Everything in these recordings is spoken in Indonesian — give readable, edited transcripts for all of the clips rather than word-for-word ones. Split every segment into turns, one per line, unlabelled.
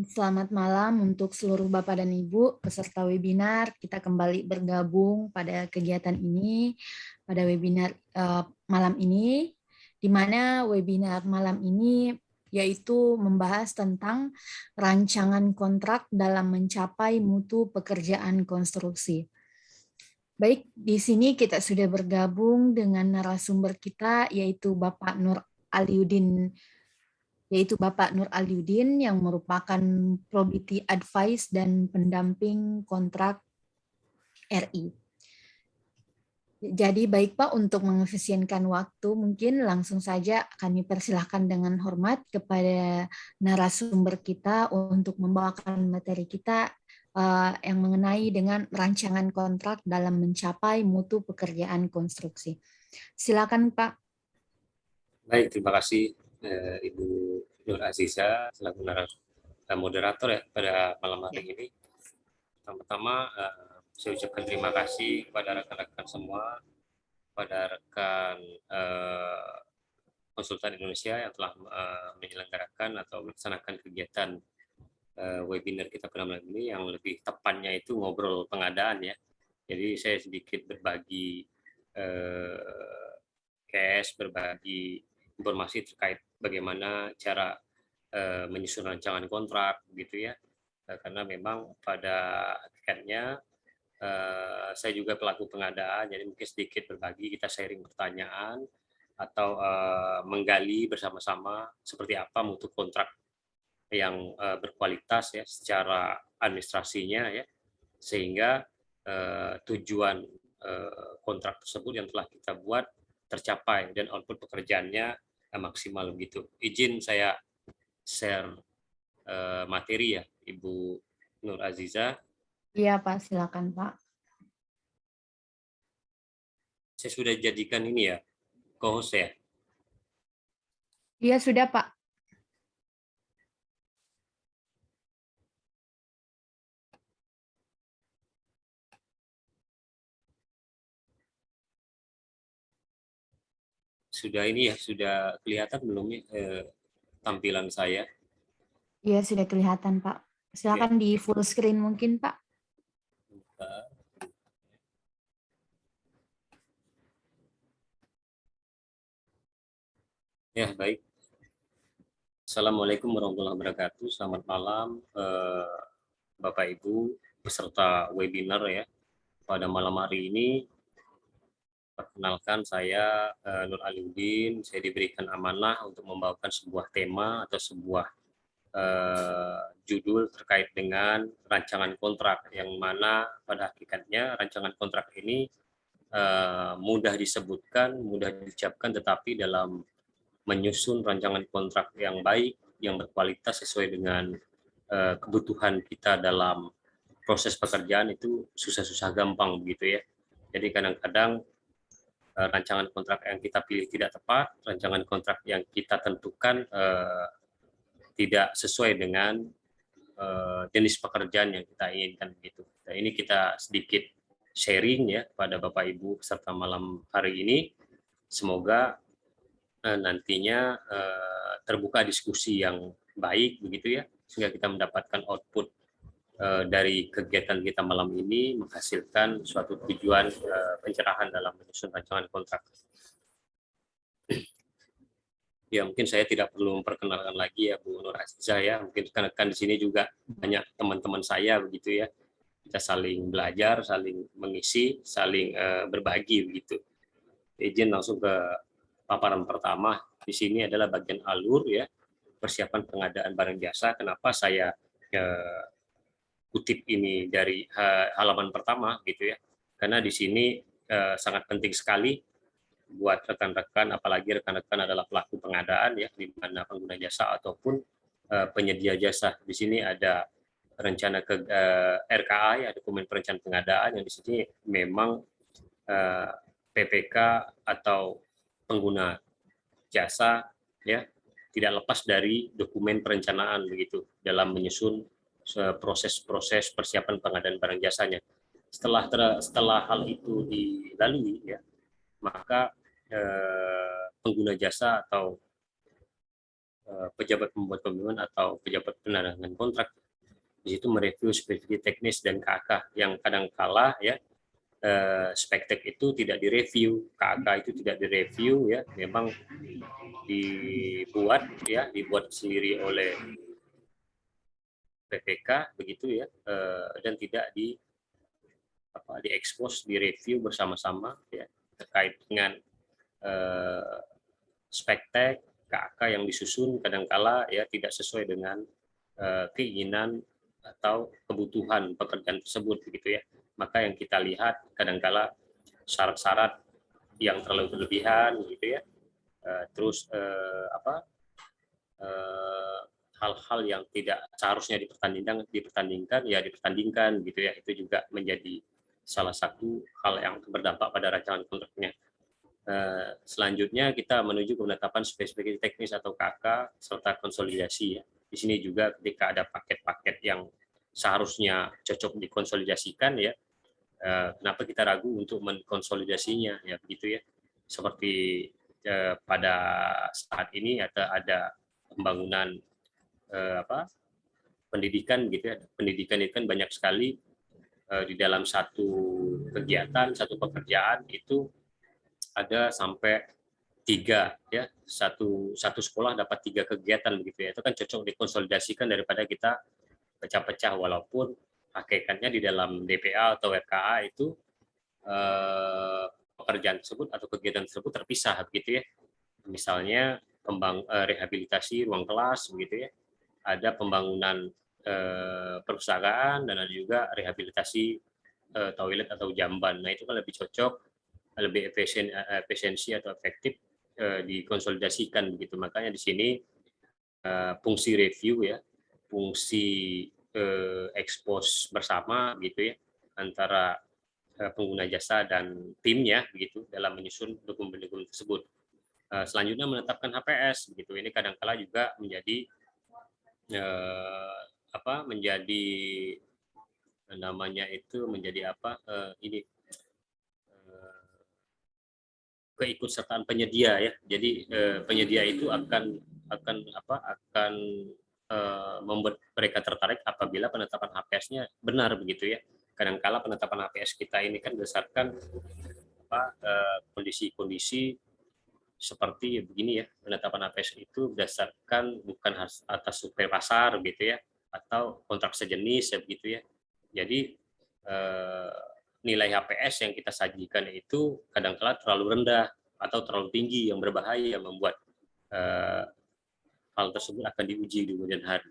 Selamat malam untuk seluruh Bapak dan Ibu peserta webinar. Kita kembali bergabung pada kegiatan ini, pada webinar malam ini, di mana webinar malam ini yaitu membahas tentang rancangan kontrak dalam mencapai mutu pekerjaan konstruksi. Baik, di sini kita sudah bergabung dengan narasumber kita, yaitu Bapak Nur Aliuddin yang merupakan Probity Advice dan pendamping kontrak RI. Jadi baik Pak, untuk mengefisienkan waktu mungkin langsung saja kami persilahkan dengan hormat kepada narasumber kita untuk membawakan materi kita yang mengenai dengan rancangan kontrak dalam mencapai mutu pekerjaan konstruksi. Silakan Pak.
Baik, terima kasih Ibu Nur Aziza selaku moderator ya pada malam hari ini. Pertama-tama saya ucapkan terima kasih kepada rekan-rekan semua, pada rekan konsultan Indonesia yang telah menyelenggarakan atau melaksanakan kegiatan webinar kita pada malam ini, yang lebih tepatnya itu ngobrol pengadaan ya. Jadi saya sedikit berbagi berbagi informasi terkait bagaimana cara menyusun rancangan kontrak gitu ya, karena memang pada hakikatnya saya juga pelaku pengadaan, jadi mungkin sedikit berbagi, kita sharing pertanyaan atau menggali bersama-sama seperti apa mutu kontrak yang berkualitas ya secara administrasinya ya, sehingga tujuan kontrak tersebut yang telah kita buat tercapai dan output pekerjaannya maksimal begitu. Izin saya share materi ya, Ibu Nur Aziza.
Iya Pak, silakan Pak.
Saya sudah jadikan ini ya, co-host ya.
Iya sudah Pak.
Sudah ini ya, sudah kelihatan belum ya tampilan saya?
Iya sudah kelihatan Pak. Silakan di full screen mungkin Pak.
Ya, baik. Assalamualaikum warahmatullahi wabarakatuh. Selamat malam Bapak Ibu peserta webinar ya. Pada malam hari ini, perkenalkan saya Nur Aliuddin. Saya diberikan amanah untuk membawakan sebuah tema atau sebuah judul terkait dengan rancangan kontrak, yang mana pada hakikatnya rancangan kontrak ini mudah disebutkan, mudah diucapkan, tetapi dalam menyusun rancangan kontrak yang baik, yang berkualitas sesuai dengan kebutuhan kita dalam proses pekerjaan itu susah-susah gampang begitu ya. Jadi kadang-kadang rancangan kontrak yang kita pilih tidak tepat, rancangan kontrak yang kita tentukan tidak sesuai dengan jenis pekerjaan yang kita inginkan begitu. Nah, ini kita sedikit sharing ya pada Bapak Ibu peserta malam hari ini. Semoga nantinya terbuka diskusi yang baik begitu ya, sehingga kita mendapatkan output dari kegiatan kita malam ini menghasilkan suatu tujuan pencerahan dalam menyusun rancangan kontrak. Ya, mungkin saya tidak perlu memperkenalkan lagi ya Bu Nur Aziza ya, mungkin rekan-rekan di sini juga banyak teman-teman saya begitu ya, kita saling belajar, saling mengisi, saling berbagi begitu. Izin langsung ke paparan pertama. Di sini adalah bagian alur ya, persiapan pengadaan barang jasa. Kenapa saya kutip ini dari halaman pertama gitu ya, karena di sini sangat penting sekali buat rekan-rekan, apalagi rekan-rekan adalah pelaku pengadaan ya, di mana pengguna jasa ataupun penyedia jasa. Di sini ada rencana ke RKA ya, dokumen perencanaan pengadaan, yang di sini memang PPK atau pengguna jasa ya tidak lepas dari dokumen perencanaan begitu dalam menyusun proses-proses persiapan pengadaan barang jasanya. Setelah hal itu dilalui ya, maka pengguna jasa atau pejabat pembuat komitmen atau pejabat penandatangan kontrak di situ mereview spesifikasi teknis dan KK yang kadang-kala ya spektek itu tidak direview, KK itu tidak direview ya, memang dibuat sendiri oleh PPK begitu ya, dan tidak diekspos, direview bersama-sama ya terkait dengan spektek KK yang disusun kadangkala ya tidak sesuai dengan keinginan atau kebutuhan pekerjaan tersebut begitu ya. Maka yang kita lihat kadangkala syarat-syarat yang terlalu berlebihan gitu ya. Terus hal-hal yang tidak seharusnya dipertandingkan ya dipertandingkan gitu ya. Itu juga menjadi salah satu hal yang berdampak pada rancangan kontraknya. Selanjutnya kita menuju ke penetapan spesifikasi teknis atau KK serta konsolidasi ya. Di sini juga ketika ada paket-paket yang seharusnya cocok dikonsolidasikan ya, kenapa kita ragu untuk mengkonsolidasinya ya begitu ya. Seperti pada saat ini ada pembangunan pendidikan gitu ya. Pendidikan itu kan banyak sekali di dalam satu kegiatan, satu pekerjaan itu ada sampai 3 ya, satu sekolah dapat 3 kegiatan begitu ya. Itu kan cocok dikonsolidasikan daripada kita pecah-pecah, walaupun hakikatnya di dalam DPA atau RKA itu pekerjaan tersebut atau kegiatan tersebut terpisah begitu ya. Misalnya rehabilitasi ruang kelas begitu ya. Ada pembangunan perpustakaan dan ada juga rehabilitasi toilet atau jamban. Nah, itu kan lebih cocok, lebih efisiensi atau efektif dikonsolidasikan begitu. Makanya di sini fungsi review ya, fungsi expose bersama gitu ya antara pengguna jasa dan timnya begitu dalam menyusun dokumen-dokumen tersebut. Selanjutnya menetapkan HPS begitu. Ini kadangkala juga menjadi menjadi namanya itu menjadi ini keikutsertaan penyedia ya. Jadi penyedia itu akan membuat mereka tertarik apabila penetapan HPS-nya benar begitu ya. Kadangkala penetapan HPS kita ini kan berdasarkan kondisi-kondisi seperti begini ya. Penetapan HPS itu berdasarkan bukan atas survei pasar gitu ya, atau kontrak sejenis ya begitu ya. Jadi nilai HPS yang kita sajikan itu kadang-kala terlalu rendah atau terlalu tinggi yang berbahaya, membuat hal tersebut akan diuji di kemudian hari.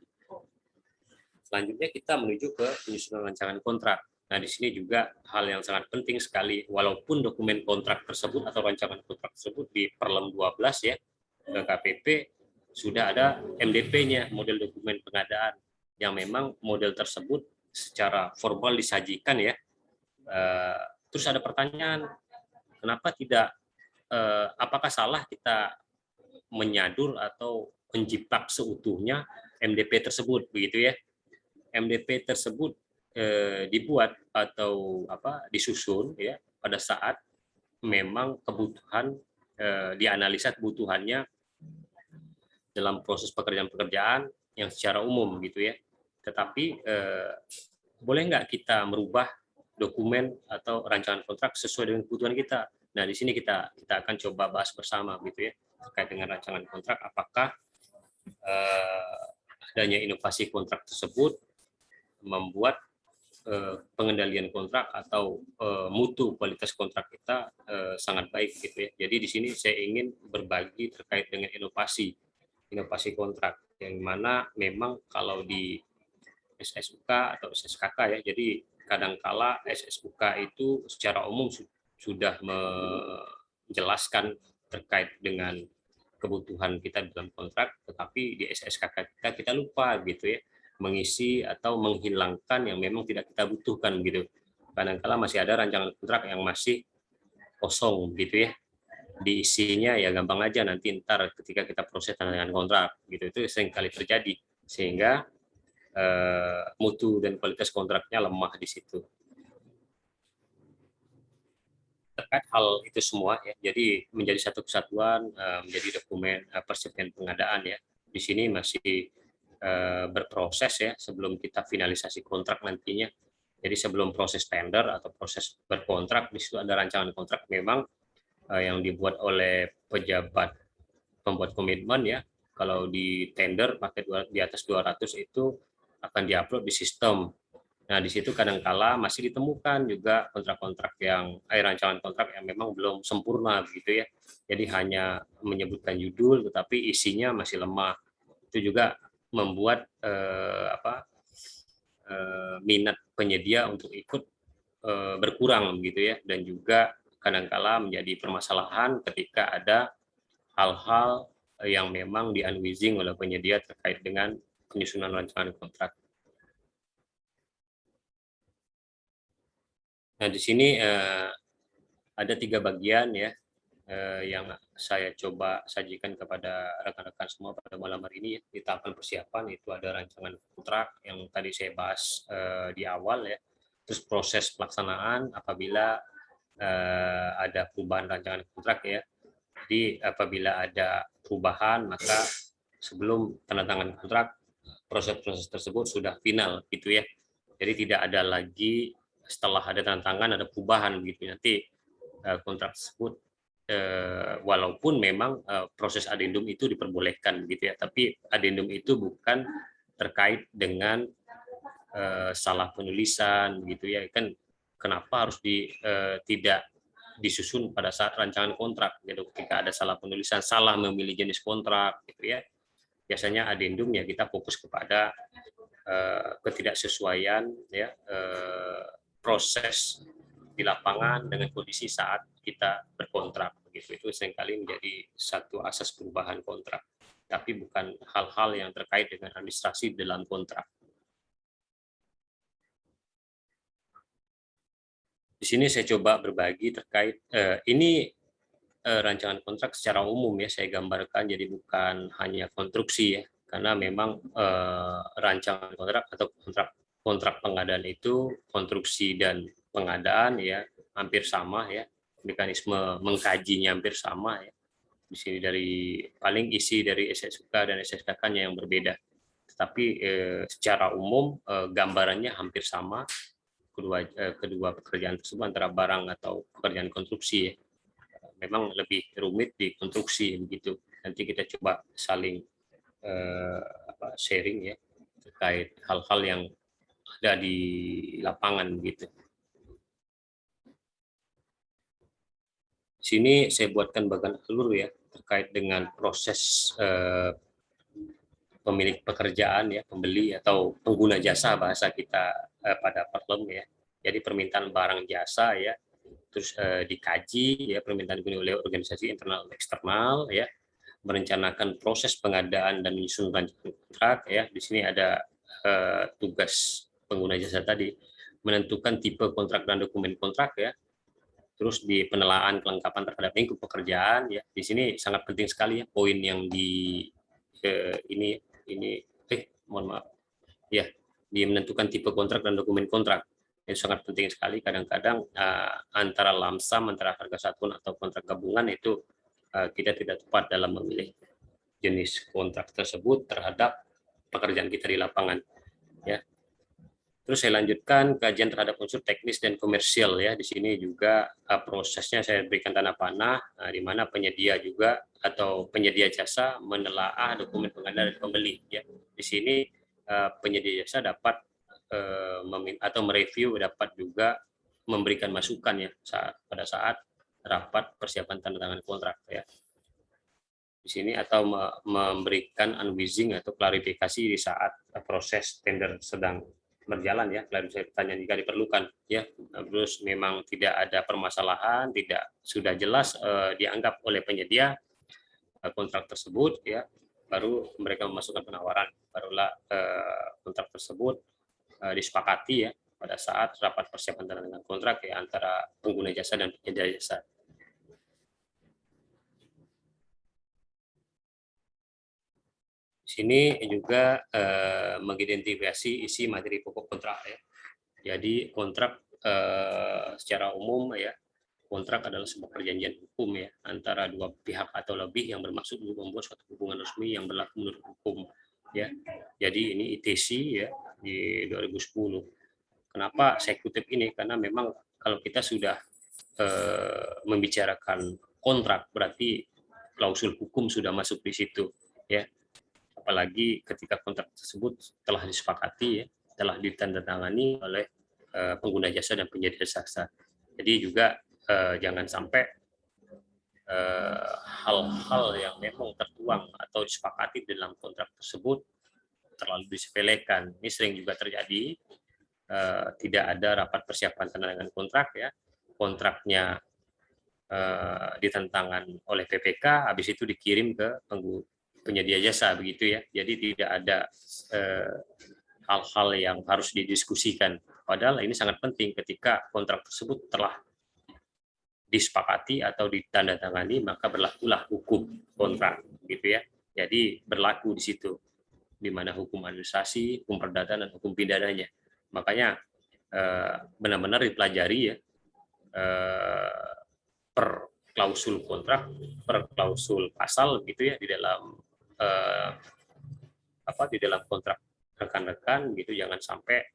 Selanjutnya kita menuju ke penyusunan rancangan kontrak. Nah, di sini juga hal yang sangat penting sekali, walaupun dokumen kontrak tersebut atau rancangan kontrak tersebut di Perlem 12 ya, KPP sudah ada MDP-nya, model dokumen pengadaan, yang memang model tersebut secara formal disajikan ya. Terus ada pertanyaan, kenapa tidak, apakah salah kita menyadur atau menjiplak seutuhnya MDP tersebut begitu ya. MDP tersebut dibuat atau disusun ya pada saat memang kebutuhan dianalisa kebutuhannya dalam proses pekerjaan-pekerjaan yang secara umum gitu ya. Tetapi boleh nggak kita merubah dokumen atau rancangan kontrak sesuai dengan kebutuhan kita? Nah, di sini kita akan coba bahas bersama gitu ya terkait dengan rancangan kontrak, apakah adanya inovasi kontrak tersebut membuat pengendalian kontrak atau mutu kualitas kontrak kita sangat baik gitu ya. Jadi di sini saya ingin berbagi terkait dengan inovasi kontrak yang mana memang kalau di SSUK atau SSKK ya, jadi kadangkala SSUK itu secara umum sudah menjelaskan terkait dengan kebutuhan kita dalam kontrak, tetapi di SSKK kita lupa gitu ya mengisi atau menghilangkan yang memang tidak kita butuhkan gitu. Kadangkala masih ada rancangan kontrak yang masih kosong gitu ya. Diisinya ya gampang aja nanti ntar ketika kita proses tanda tangan kontrak gitu. Itu sering kali terjadi sehingga mutu dan kualitas kontraknya lemah di situ. Terkait hal itu semua ya, jadi menjadi satu kesatuan, menjadi dokumen persetujuan pengadaan ya. di sini masih berproses ya sebelum kita finalisasi kontrak nantinya. Jadi sebelum proses tender atau proses berkontrak, di situ ada rancangan kontrak memang yang dibuat oleh pejabat pembuat komitmen ya. Kalau di tender pakai di atas 200 itu akan diupload di sistem. Nah, di situ kadangkala masih ditemukan juga kontrak-kontrak yang rancangan kontrak yang memang belum sempurna begitu ya. Jadi hanya menyebutkan judul tetapi isinya masih lemah. Itu juga membuat minat penyedia untuk ikut berkurang gitu ya, dan juga kadangkala menjadi permasalahan ketika ada hal-hal yang memang di-unwizing oleh penyedia terkait dengan penyusunan rancangan kontrak. Nah, di sini ada 3 bagian ya yang saya coba sajikan kepada rekan-rekan semua pada malam hari ini ya. Di tahapan persiapan itu ada rancangan kontrak yang tadi saya bahas di awal ya. Terus proses pelaksanaan apabila ada perubahan rancangan kontrak ya. Jadi apabila ada perubahan maka sebelum tanda tangan kontrak proses-proses tersebut sudah final gitu ya. Jadi tidak ada lagi setelah ada tanda tangan ada perubahan gitu. Nanti kontrak tersebut walaupun memang proses adendum itu diperbolehkan gitu ya, tapi adendum itu bukan terkait dengan salah penulisan gitu ya, kan kenapa harus tidak disusun pada saat rancangan kontrak gitu, ketika ada salah penulisan, salah memilih jenis kontrak gitu ya, biasanya adendum ya kita fokus kepada ketidaksesuaian ya proses di lapangan dengan kondisi saat kita berkontrak begitu. Itu seringkali menjadi satu asas perubahan kontrak, tapi bukan hal-hal yang terkait dengan administrasi dalam kontrak. Di sini saya coba berbagi terkait ini rancangan kontrak secara umum ya saya gambarkan, jadi bukan hanya konstruksi ya, karena memang rancangan kontrak atau kontrak pengadaan itu konstruksi dan pengadaan ya hampir sama ya, mekanisme mengkajinya hampir sama ya. Di sini dari paling isi dari SSK dan SSK-nya yang berbeda, tetapi secara umum gambarannya hampir sama kedua pekerjaan tersebut antara barang atau pekerjaan konstruksi ya. Memang lebih rumit di konstruksi begitu. Nanti kita coba saling sharing ya terkait hal-hal yang ada di lapangan gitu. Di sini saya buatkan bagan alur ya terkait dengan proses pemilik pekerjaan ya, pembeli atau pengguna jasa bahasa kita pada Perlem ya. Jadi permintaan barang jasa ya, terus dikaji ya permintaan oleh organisasi internal dan eksternal ya, merencanakan proses pengadaan dan menyusun rancangan kontrak ya. Di sini ada tugas pengguna jasa tadi menentukan tipe kontrak dan dokumen kontrak ya. Terus di penelaan kelengkapan terhadap lingkup pekerjaan ya. Di sini sangat penting sekali ya poin yang di ini mohon maaf ya, di menentukan tipe kontrak dan dokumen kontrak. Itu sangat penting sekali. Kadang-kadang antara lamsam, antara harga satuan atau kontrak gabungan itu kita tidak tepat dalam memilih jenis kontrak tersebut terhadap pekerjaan kita di lapangan ya. Terus saya lanjutkan kajian terhadap unsur teknis dan komersial ya. Di sini juga prosesnya saya berikan tanda panah di mana penyedia juga atau penyedia jasa menelaah dokumen pengadaan dari pembeli ya. Di sini penyedia jasa dapat atau mereview, dapat juga memberikan masukan ya pada saat rapat persiapan tanda tangan kontrak ya. Di sini atau memberikan unwizing atau klarifikasi di saat proses tender sedang berjalan ya, klarifikasi pertanyaan jika diperlukan ya. Terus memang tidak ada permasalahan, tidak sudah jelas dianggap oleh penyedia kontrak tersebut ya, baru mereka memasukkan penawaran, barulah kontrak tersebut disepakati ya pada saat rapat persiapan tanda tangan kontrak ya antara pengguna jasa dan penyedia jasa. Sini juga mengidentifikasi isi materi pokok kontrak ya. Jadi kontrak secara umum ya kontrak adalah sebuah perjanjian hukum ya antara dua pihak atau lebih yang bermaksud untuk membuat suatu hubungan resmi yang berlaku menurut hukum ya. Jadi ini ITC ya di 2010. Kenapa saya kutip ini? Karena memang kalau kita sudah membicarakan kontrak berarti klausul hukum sudah masuk di situ ya. Apalagi ketika kontrak tersebut telah disepakati ya, telah ditandatangani oleh pengguna jasa dan penyedia jasa. Jadi juga jangan sampai hal-hal yang memang tertuang atau disepakati dalam kontrak tersebut terlalu disepelekan. Ini sering juga terjadi, tidak ada rapat persiapan tanda tangan kontrak ya, kontraknya ditentangkan oleh PPK, habis itu dikirim ke penyedia jasa begitu ya. Jadi tidak ada hal-hal yang harus didiskusikan. Padahal ini sangat penting ketika kontrak tersebut telah disepakati atau ditandatangani, maka berlakulah hukum kontrak gitu ya. Jadi berlaku di situ, di mana hukum administrasi, hukum perdata, dan hukum pidananya. Makanya benar-benar dipelajari ya per klausul kontrak, per klausul pasal gitu ya di dalam di dalam kontrak rekan-rekan gitu. Jangan sampai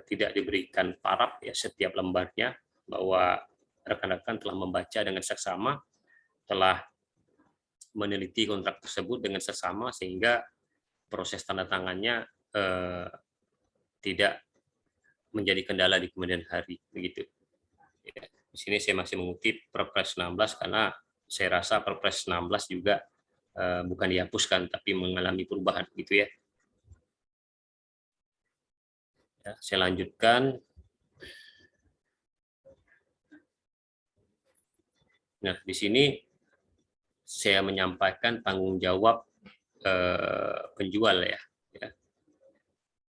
tidak diberikan paraf ya setiap lembarnya, bahwa rekan-rekan telah membaca dengan seksama, telah meneliti kontrak tersebut dengan seksama, sehingga proses tanda tangannya tidak menjadi kendala di kemudian hari begitu. Ya, di sini saya masih mengutip Perpres 16 karena saya rasa Perpres 16 juga bukan dihapuskan tapi mengalami perubahan gitu ya. Ya, saya lanjutkan. Nah, di sini saya menyampaikan tanggung jawab penjual ya,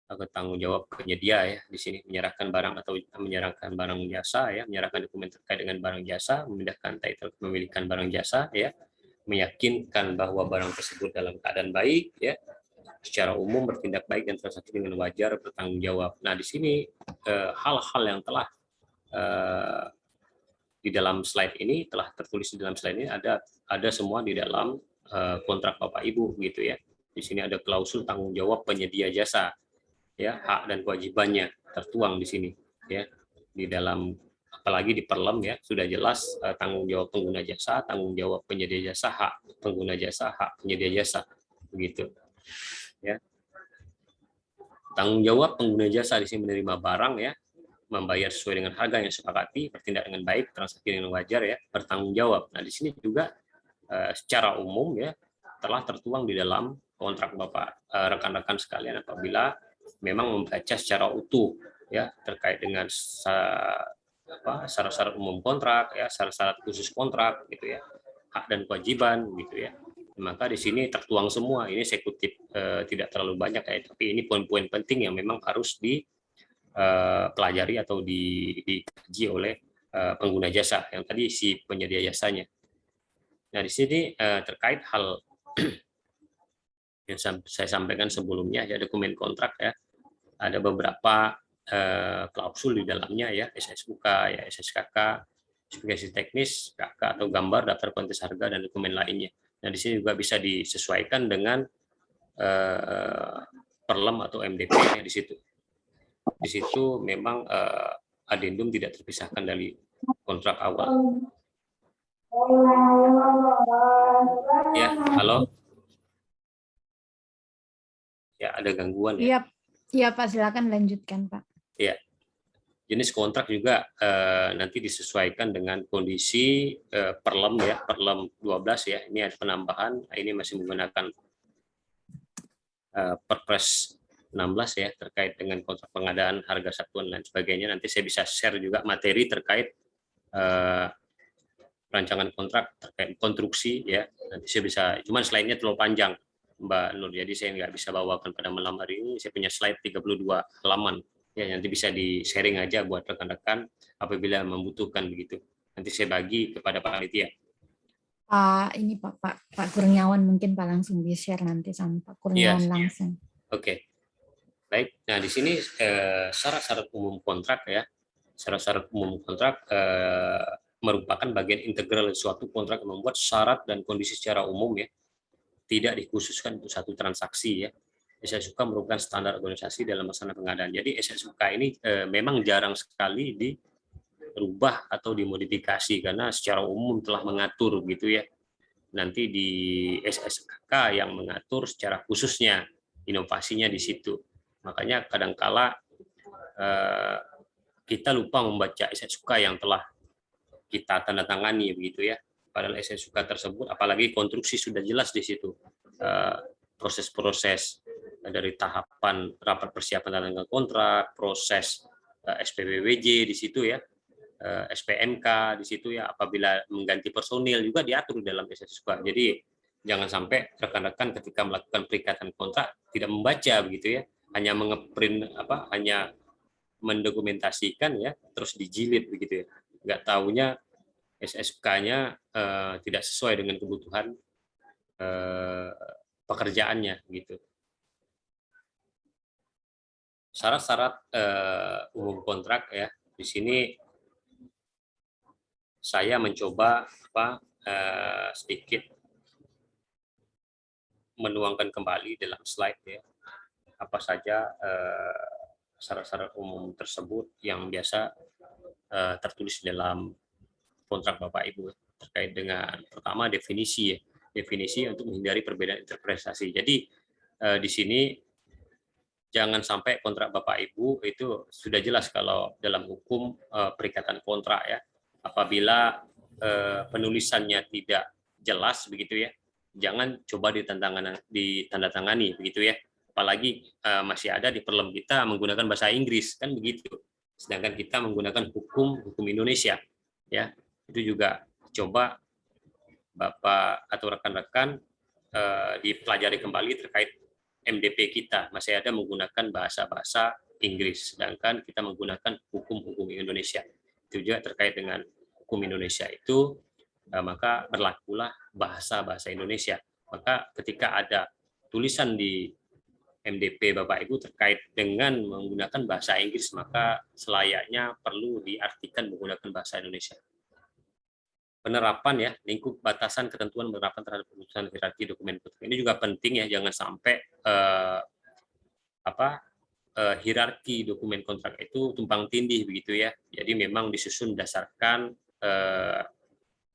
atau tanggung jawab penyedia ya. Di sini menyerahkan barang atau menyerahkan barang jasa ya, menyerahkan dokumen terkait dengan barang jasa, memindahkan title kepemilikan barang jasa ya, meyakinkan bahwa barang tersebut dalam keadaan baik ya, secara umum bertindak baik dan transaksi dengan wajar, bertanggung jawab. Nah, di sini hal-hal yang telah di dalam slide ini, telah tertulis di dalam slide ini ada semua di dalam kontrak Bapak Ibu gitu ya. Di sini ada klausul tanggung jawab penyedia jasa ya, hak dan kewajibannya tertuang di sini ya, di dalam, apalagi di Perlem ya, sudah jelas tanggung jawab pengguna jasa, tanggung jawab penyedia jasa, hak pengguna jasa, hak penyedia jasa begitu ya. Tanggung jawab pengguna jasa di sini menerima barang ya, membayar sesuai dengan harga yang disepakati, bertindak dengan baik, transaksi dengan wajar ya, bertanggung jawab. Nah, di sini juga secara umum ya telah tertuang di dalam kontrak Bapak rekan-rekan sekalian, apabila memang membaca secara utuh ya terkait dengan syarat-syarat umum kontrak ya, syarat-syarat khusus kontrak gitu ya, hak dan kewajiban gitu ya. Maka di sini tertuang semua. Ini saya kutip tidak terlalu banyak ya, tapi ini poin-poin penting yang memang harus dipelajari atau dikaji oleh pengguna jasa yang tadi si penyedia jasanya. Nah, di sini terkait hal yang saya sampaikan sebelumnya ya, dokumen kontrak ya, ada beberapa klausul di dalamnya ya, SSUK ya, SSKK, spesifikasi teknis, KK atau gambar daftar kuantitas harga, dan dokumen lainnya. Nah, di sini juga bisa disesuaikan dengan Perlem atau MDP ya, di situ. Di situ memang adendum tidak terpisahkan dari kontrak awal. Ya, halo. Ya, ada gangguan ya.
Iya Pak, silakan lanjutkan Pak.
Ya, jenis kontrak juga nanti disesuaikan dengan kondisi Perlem ya, Perlem 12 ya. Ini ada penambahan, ini masih menggunakan Perpres 16 ya, terkait dengan kontrak pengadaan, harga satuan dan sebagainya. Nanti saya bisa share juga materi terkait rancangan kontrak terkait konstruksi ya. Nanti saya bisa, cuman slide-nya terlalu panjang Mbak Nur, jadi saya nggak bisa bawakan pada malam hari ini. Saya punya slide 32 halaman ya, nanti bisa di sharing aja buat rekan-rekan apabila membutuhkan begitu. Nanti saya bagi kepada panitia.
Ini Pak Kurniawan mungkin Pak langsung di share nanti sama Pak Kurniawan langsung.
Oke. Baik. Nah, di sini syarat-syarat umum kontrak ya. Syarat-syarat umum kontrak merupakan bagian integral dari suatu kontrak yang membuat syarat dan kondisi secara umum ya, tidak dikhususkan untuk satu transaksi ya. SSUK merupakan standar organisasi dalam melaksanakan pengadaan. Jadi SSUK ini memang jarang sekali dirubah atau dimodifikasi karena secara umum telah mengatur gitu ya. Nanti di SSUK yang mengatur secara khususnya, inovasinya di situ. Makanya kadangkala kita lupa membaca SSUK yang telah kita tanda tangani begitu ya. Padahal SSUK tersebut, apalagi konstruksi sudah jelas di situ, proses-proses dari tahapan rapat persiapan tanda tangan kontrak, proses SPWWJ di situ ya, SPMK di situ ya, apabila mengganti personil juga diatur dalam SSUK. Jadi jangan sampai rekan-rekan ketika melakukan perikatan kontrak tidak membaca begitu ya, hanya mengeprint hanya mendokumentasikan ya, terus dijilid begitu ya. Nggak tahunya SSK-nya tidak sesuai dengan kebutuhan pekerjaannya gitu. Syarat-syarat umum kontrak ya, di sini saya mencoba sedikit menuangkan kembali dalam slide ya, apa saja syarat-syarat umum tersebut yang biasa tertulis dalam kontrak Bapak Ibu terkait dengan pertama definisi ya, definisi untuk menghindari perbedaan interpretasi. Jadi di sini jangan sampai kontrak Bapak Ibu itu sudah jelas kalau dalam hukum perikatan kontrak ya, apabila penulisannya tidak jelas begitu ya, jangan coba ditandatangani begitu ya. Apalagi masih ada di perlem kita menggunakan bahasa Inggris kan begitu. Sedangkan kita menggunakan hukum Indonesia ya. Itu juga coba Bapak atau rekan-rekan dipelajari kembali terkait MDP kita. Masih ada menggunakan bahasa-bahasa Inggris, sedangkan kita menggunakan hukum Indonesia. Itu juga terkait dengan hukum Indonesia itu, maka berlakulah bahasa-bahasa Indonesia. Maka ketika ada tulisan di MDP Bapak Ibu terkait dengan menggunakan bahasa Inggris, maka selayaknya perlu diartikan menggunakan bahasa Indonesia. Penerapan ya, lingkup batasan ketentuan penerapan terhadap keputusan hierarki dokumen kontrak ini juga penting ya, jangan sampai hierarki dokumen kontrak itu tumpang tindih begitu ya. Jadi memang disusun berdasarkan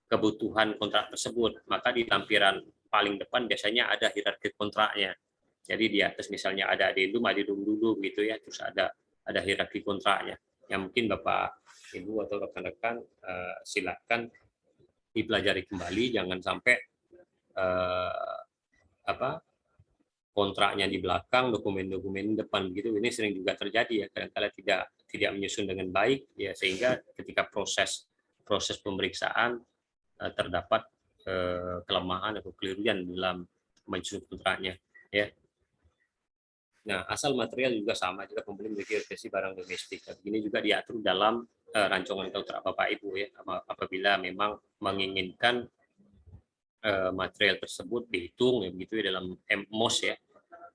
kebutuhan kontrak tersebut. Maka di lampiran paling depan biasanya ada hierarki kontraknya. Jadi di atas misalnya ada adendum dulu gitu ya, terus ada hierarki kontraknya. Yang mungkin Bapak Ibu atau rekan-rekan silakan dipelajari kembali, jangan sampai kontraknya di belakang, dokumen-dokumen depan gitu. Ini sering juga terjadi ya, kadang-kadang tidak menyusun dengan baik ya, sehingga ketika proses pemeriksaan terdapat kelemahan atau kekeliruan dalam menyusun kontraknya ya. Nah, asal material juga sama jika pembeli memiliki referensi barang domestik. Ini juga diatur dalam rancangan kontrak Bapak Ibu ya, apabila memang menginginkan material tersebut dihitung ya begitu ya dalam MOS ya,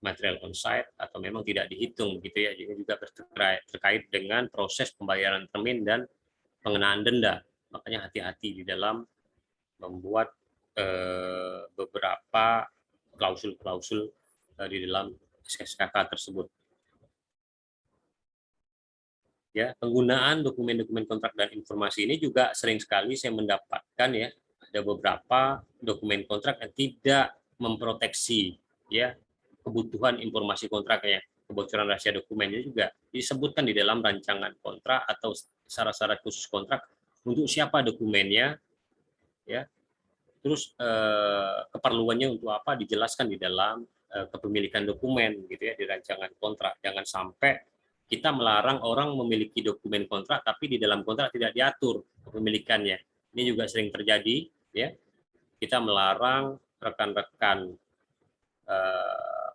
material on site, atau memang tidak dihitung begitu ya. Jadi juga terkait dengan proses pembayaran termin dan pengenaan denda. Makanya hati-hati di dalam membuat beberapa klausul-klausul di dalam SKK tersebut. Ya, penggunaan dokumen-dokumen kontrak dan informasi ini juga sering sekali saya mendapatkan ya, ada beberapa dokumen kontrak yang tidak memproteksi ya kebutuhan informasi kontraknya. Kebocoran rahasia dokumennya juga disebutkan di dalam rancangan kontrak atau syarat-syarat khusus kontrak untuk siapa dokumennya ya. Terus keperluannya untuk apa dijelaskan di dalam kepemilikan dokumen gitu ya di rancangan kontrak. Jangan sampai kita melarang orang memiliki dokumen kontrak tapi di dalam kontrak tidak diatur kepemilikannya. Ini juga sering terjadi ya. Kita melarang rekan-rekan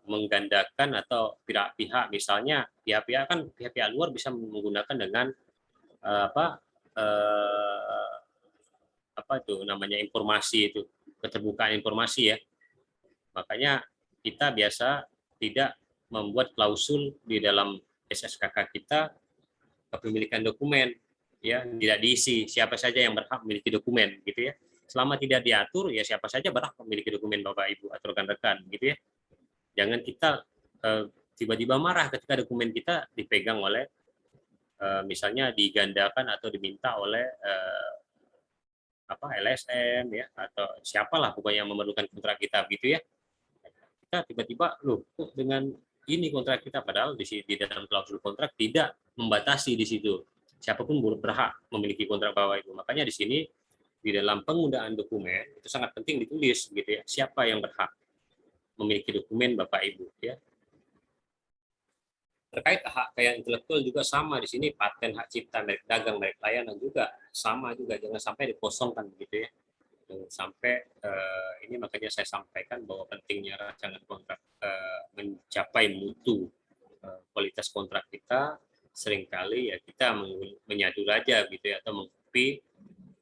menggandakan atau pihak-pihak, misalnya pihak-pihak luar bisa menggunakan dengan itu namanya informasi, itu keterbukaan informasi ya. Makanya kita biasa tidak membuat klausul di dalam SSKK kita kepemilikan dokumen ya, tidak diisi siapa saja yang berhak memiliki dokumen gitu ya. Selama tidak diatur ya siapa saja berhak memiliki dokumen Bapak Ibu atau rekan-rekan gitu ya. Jangan kita tiba-tiba marah ketika dokumen kita dipegang oleh misalnya digandakan atau diminta oleh LSM ya atau siapalah pokoknya yang memerlukan kontrak kita gitu ya. Kita tiba-tiba loh kok dengan ini kontrak kita, padahal di dalam klausul kontrak tidak membatasi di situ siapapun berhak memiliki kontrak Bapak Ibu. Makanya di sini di dalam penggunaan dokumen itu sangat penting ditulis gitu ya, siapa yang berhak memiliki dokumen Bapak Ibu ya. Terkait hak kekayaan intelektual juga sama di sini, paten, hak cipta, merek dagang, merek layanan juga sama juga, jangan sampai dikosongkan begitu ya. Jangan sampai ini makanya saya sampaikan bahwa pentingnya rancangan kontrak mencapai mutu kualitas kontrak kita. Seringkali ya kita menyadu aja gitu ya, atau mengcopy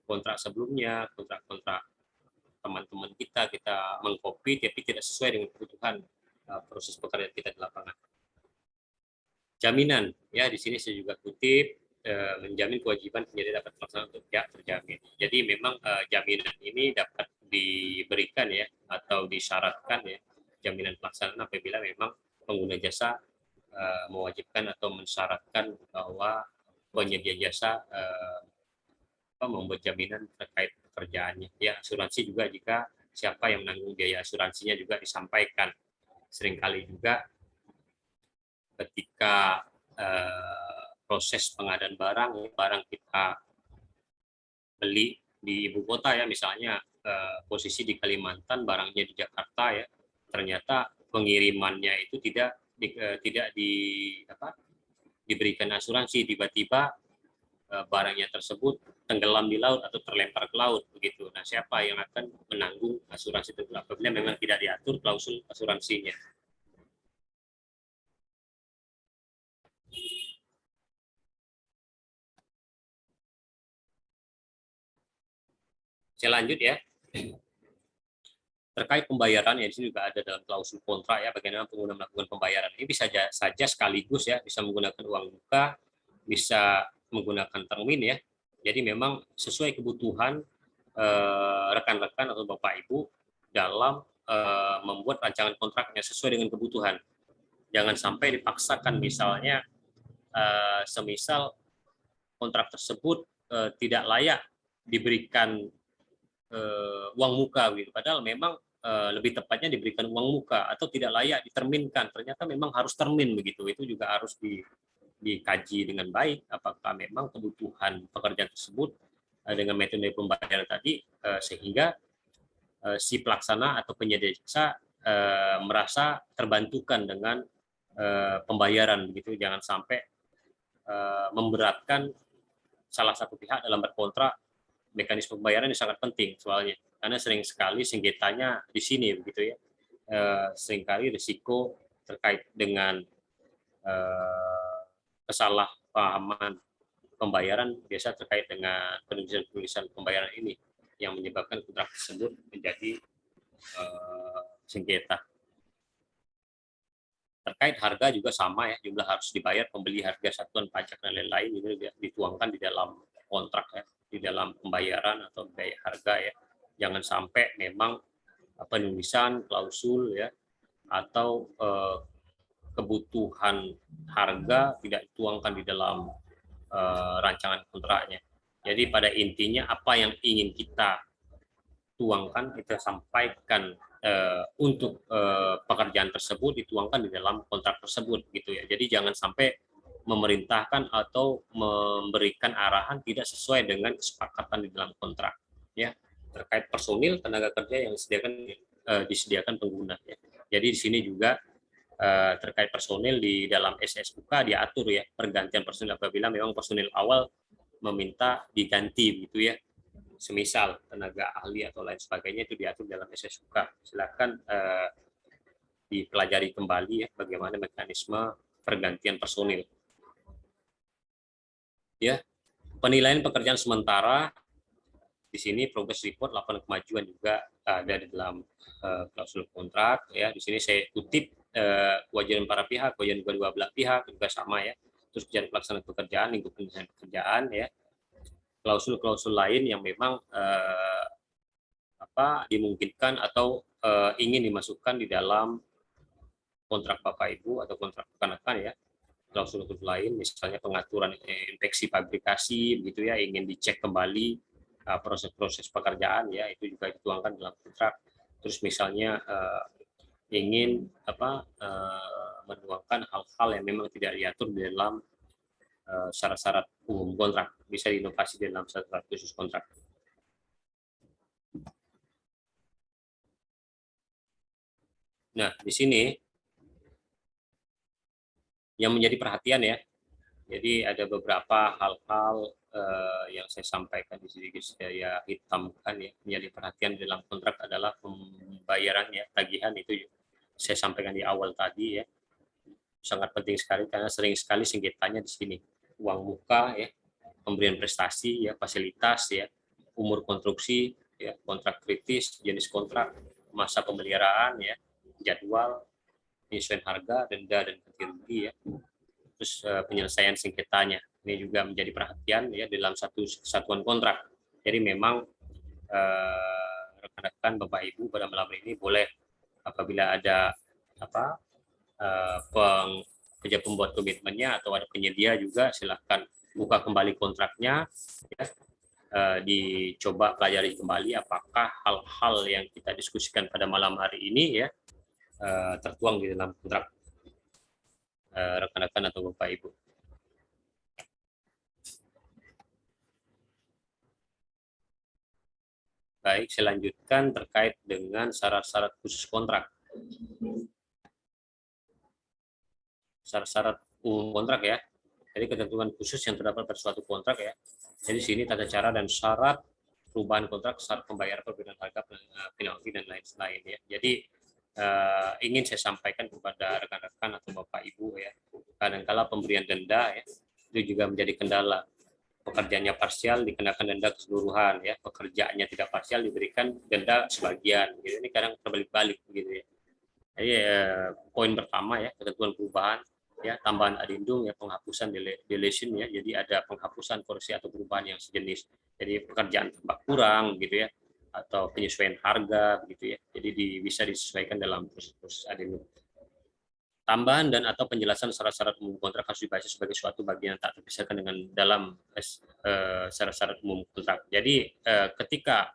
kontrak sebelumnya, kontrak-kontrak teman-teman kita mengcopy tapi tidak sesuai dengan kebutuhan proses pekerjaan kita di lapangan. Jaminan ya, di sini saya juga kutip menjamin kewajiban penyedia dapat terlaksana untuk pihak terjamin. Jadi memang jaminan ini dapat diberikan ya atau disyaratkan ya, jaminan pelaksanaan apabila memang pengguna jasa mewajibkan atau mensyaratkan bahwa penyedia jasa membuat jaminan terkait pekerjaannya. Ya, asuransi juga jika siapa yang menanggung biaya asuransinya juga disampaikan. Seringkali juga ketika proses pengadaan barang kita beli di ibu kota ya, misalnya posisi di Kalimantan, barangnya di Jakarta ya, ternyata pengirimannya itu tidak diberikan asuransi, tiba-tiba barangnya tersebut tenggelam di laut atau terlempar ke laut begitu. Nah, siapa yang akan menanggung asuransi itu apabila memang tidak diatur klausul asuransinya? Saya lanjut ya. Terkait pembayaran ya, di sini juga ada dalam klausul kontrak ya, bagaimana pengguna melakukan pembayaran. Ini bisa saja sekaligus ya, bisa menggunakan uang muka, bisa menggunakan termin ya. Jadi memang sesuai kebutuhan rekan-rekan atau Bapak Ibu dalam membuat rancangan kontraknya sesuai dengan kebutuhan. Jangan sampai dipaksakan, misalnya semisal kontrak tersebut tidak layak diberikan uang muka gitu. Padahal memang lebih tepatnya diberikan uang muka atau tidak layak diterminkan. Ternyata memang harus termin begitu. Itu juga harus dikaji dengan baik apakah memang kebutuhan pekerjaan tersebut dengan metode pembayaran tadi sehingga si pelaksana atau penyedia jasa merasa terbantukan dengan pembayaran begitu. Jangan sampai memberatkan salah satu pihak dalam berkontrak. Mekanisme pembayaran ini sangat penting soalnya, karena sering sekali sengketanya di sini begitu ya. Seringkali risiko terkait dengan kesalahpahaman pembayaran biasa terkait dengan penulisan pembayaran ini yang menyebabkan kontrak tersebut menjadi sengketa. Terkait harga juga sama ya, jumlah harus dibayar, pembeli, harga, satuan pajak dan lain-lain itu dituangkan di dalam kontrak ya, di dalam pembayaran atau biaya harga ya. Jangan sampai memang penulisan klausul ya atau kebutuhan harga tidak dituangkan di dalam rancangan kontraknya. Jadi pada intinya apa yang ingin kita tuangkan, kita sampaikan untuk pekerjaan tersebut dituangkan di dalam kontrak tersebut gitu ya. Jadi jangan sampai memerintahkan atau memberikan arahan tidak sesuai dengan kesepakatan di dalam kontrak ya, terkait personil tenaga kerja yang disediakan pengguna ya. Jadi di sini juga terkait personil di dalam SSUK diatur ya, pergantian personil apabila memang personil awal meminta diganti gitu ya, semisal tenaga ahli atau lain sebagainya, itu diatur dalam SSUK. Silakan dipelajari kembali ya bagaimana mekanisme pergantian personil. Ya, penilaian pekerjaan sementara di sini progress report, laporan kemajuan juga ada di dalam klausul kontrak ya. Di sini saya kutip kewajiban para pihak, kewajiban kedua belah pihak juga sama ya. Terus kewajiban pelaksanaan pekerjaan, lingkup penyelesaian pekerjaan ya. klausul-klausul lain yang memang dimungkinkan atau ingin dimasukkan di dalam kontrak Bapak Ibu atau kontrak rekan-rekan ya. Klausul-klausul lain misalnya pengaturan inspeksi fabrikasi begitu ya, ingin dicek kembali proses-proses pekerjaan ya, itu juga dituangkan dalam kontrak. Terus misalnya ingin menuangkan hal-hal yang memang tidak diatur di dalam syarat-syarat umum kontrak, bisa diinovasi di dalam syarat khusus kontrak. Nah, di sini yang menjadi perhatian ya, jadi ada beberapa hal-hal yang saya sampaikan di sini, saya hitamkan ya, menjadi perhatian dalam kontrak adalah pembayaran ya, tagihan itu saya sampaikan di awal tadi ya, sangat penting sekali karena sering sekali sengketanya di sini, uang muka ya, pemberian prestasi ya, fasilitas ya, umur konstruksi ya, kontrak kritis, jenis kontrak, masa pemeliharaan ya, jadwal, penyesuaian harga, denda dan ganti rugi ya, terus penyelesaian sengketanya. Ini juga menjadi perhatian ya dalam satu satuan kontrak. Jadi memang rekan-rekan Bapak Ibu pada malam ini boleh apabila ada kerja pembuat komitmennya atau ada penyedia juga silahkan buka kembali kontraknya ya, dicoba pelajari kembali apakah hal-hal yang kita diskusikan pada malam hari ini ya tertuang di dalam kontrak rekan-rekan atau Bapak Ibu. Baik, saya lanjutkan terkait dengan syarat-syarat khusus kontrak. Syarat-syarat umum kontrak ya. Jadi ketentuan khusus yang terdapat pada suatu kontrak ya. Jadi sini tata cara dan syarat perubahan kontrak, syarat pembayaran perbedaan harga, penalti dan lain-lain ya. Jadi ingin saya sampaikan kepada rekan-rekan atau Bapak Ibu ya. Kadang-kala pemberian denda ya itu juga menjadi kendala. Pekerjaannya parsial dikenakan denda keseluruhan ya, pekerjaannya tidak parsial diberikan denda sebagian gitu. Ini kadang terbalik-balik begitu ya. Jadi poin pertama ya, ketentuan perubahan ya, tambahan adendum ya, penghapusan deletion ya, jadi ada penghapusan koreksi atau perubahan yang sejenis, jadi pekerjaan tambah kurang gitu ya, atau penyesuaian harga begitu ya, jadi bisa disesuaikan dalam proses adendum. Tambahan dan atau penjelasan syarat-syarat umum kontrak harus dibaca sebagai suatu bagian yang tak terpisahkan dengan dalam syarat-syarat umum kontrak. Jadi ketika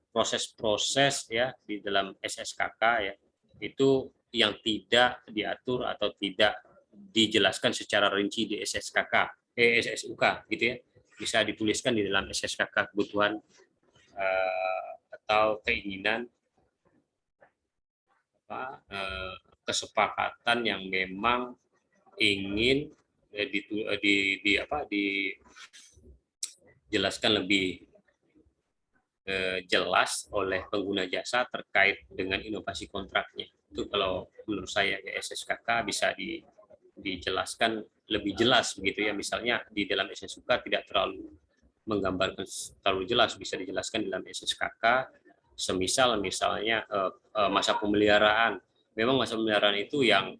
proses-proses ya di dalam SSKK ya itu yang tidak diatur atau tidak dijelaskan secara rinci di SSKK, SSUK gitu ya, bisa dituliskan di dalam SSKK kebutuhan atau keinginan kesepakatan yang memang ingin dijelaskan lebih jelas oleh pengguna jasa terkait dengan inovasi kontraknya. Itu kalau menurut saya ya, SSKK bisa dijelaskan lebih jelas begitu ya. Misalnya di dalam SSUK tidak terlalu menggambarkan terlalu jelas, bisa dijelaskan dalam SSKK. Semisal misalnya masa pemeliharaan. Memang masa pemeliharaan itu yang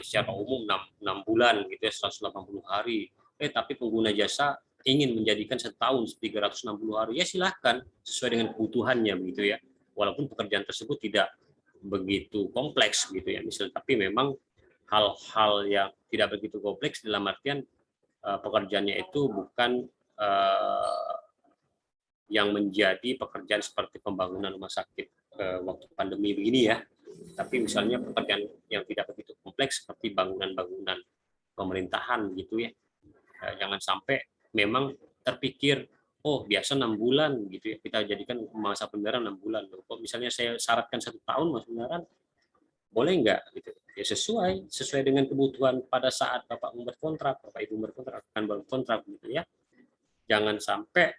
secara umum 6 bulan gitu ya, 180 hari. Tapi pengguna jasa ingin menjadikan setahun 360 hari, ya silahkan sesuai dengan kebutuhannya begitu ya. Walaupun pekerjaan tersebut tidak begitu kompleks gitu ya, misalnya, tapi memang hal-hal yang tidak begitu kompleks dalam artian pekerjaannya itu bukan yang menjadi pekerjaan seperti pembangunan rumah sakit waktu pandemi begini ya. Tapi misalnya pekerjaan yang tidak begitu kompleks seperti bangunan-bangunan pemerintahan gitu ya. Jangan sampai memang terpikir oh biasa 6 bulan gitu ya, kita jadikan masa pemeliharaan 6 bulan loh. Kok misalnya saya syaratkan 1 tahun masa pemeliharaan, boleh enggak gitu. Ya sesuai dengan kebutuhan pada saat Bapak membuat kontrak, Bapak Ibu berkontrak akan berkontrak gitu ya. Jangan sampai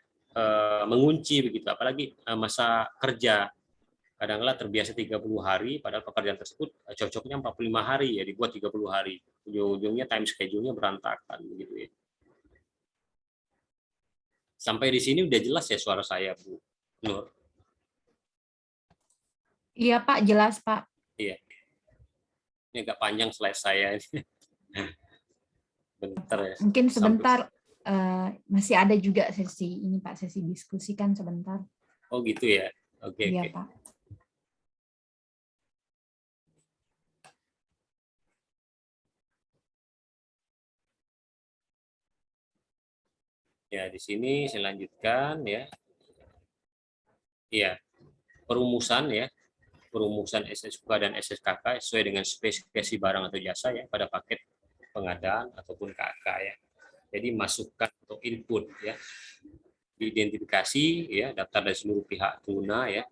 mengunci begitu, apalagi masa kerja kadang-kala terbiasa 30 hari padahal pekerjaan tersebut cocoknya 45 hari ya dibuat 30 hari. Ujung-ujungnya time schedule-nya berantakan begitu ya. Sampai di sini udah jelas ya suara saya, Bu Nur?
Iya Pak, jelas Pak.
Iya. Ini agak panjang slide saya. Bentar ya.
Mungkin sebentar masih ada juga sesi ini Pak, sesi diskusi kan sebentar.
Oh gitu ya. Oke,
Iya
oke.
Pak.
Ya, di sini saya lanjutkan ya. Iya, perumusan ya. Perumusan SSK dan SSKK sesuai dengan spesifikasi barang atau jasa ya pada paket pengadaan ataupun KK ya. Jadi masukan atau input ya. Diidentifikasi ya daftar dari seluruh pihak pengguna ya.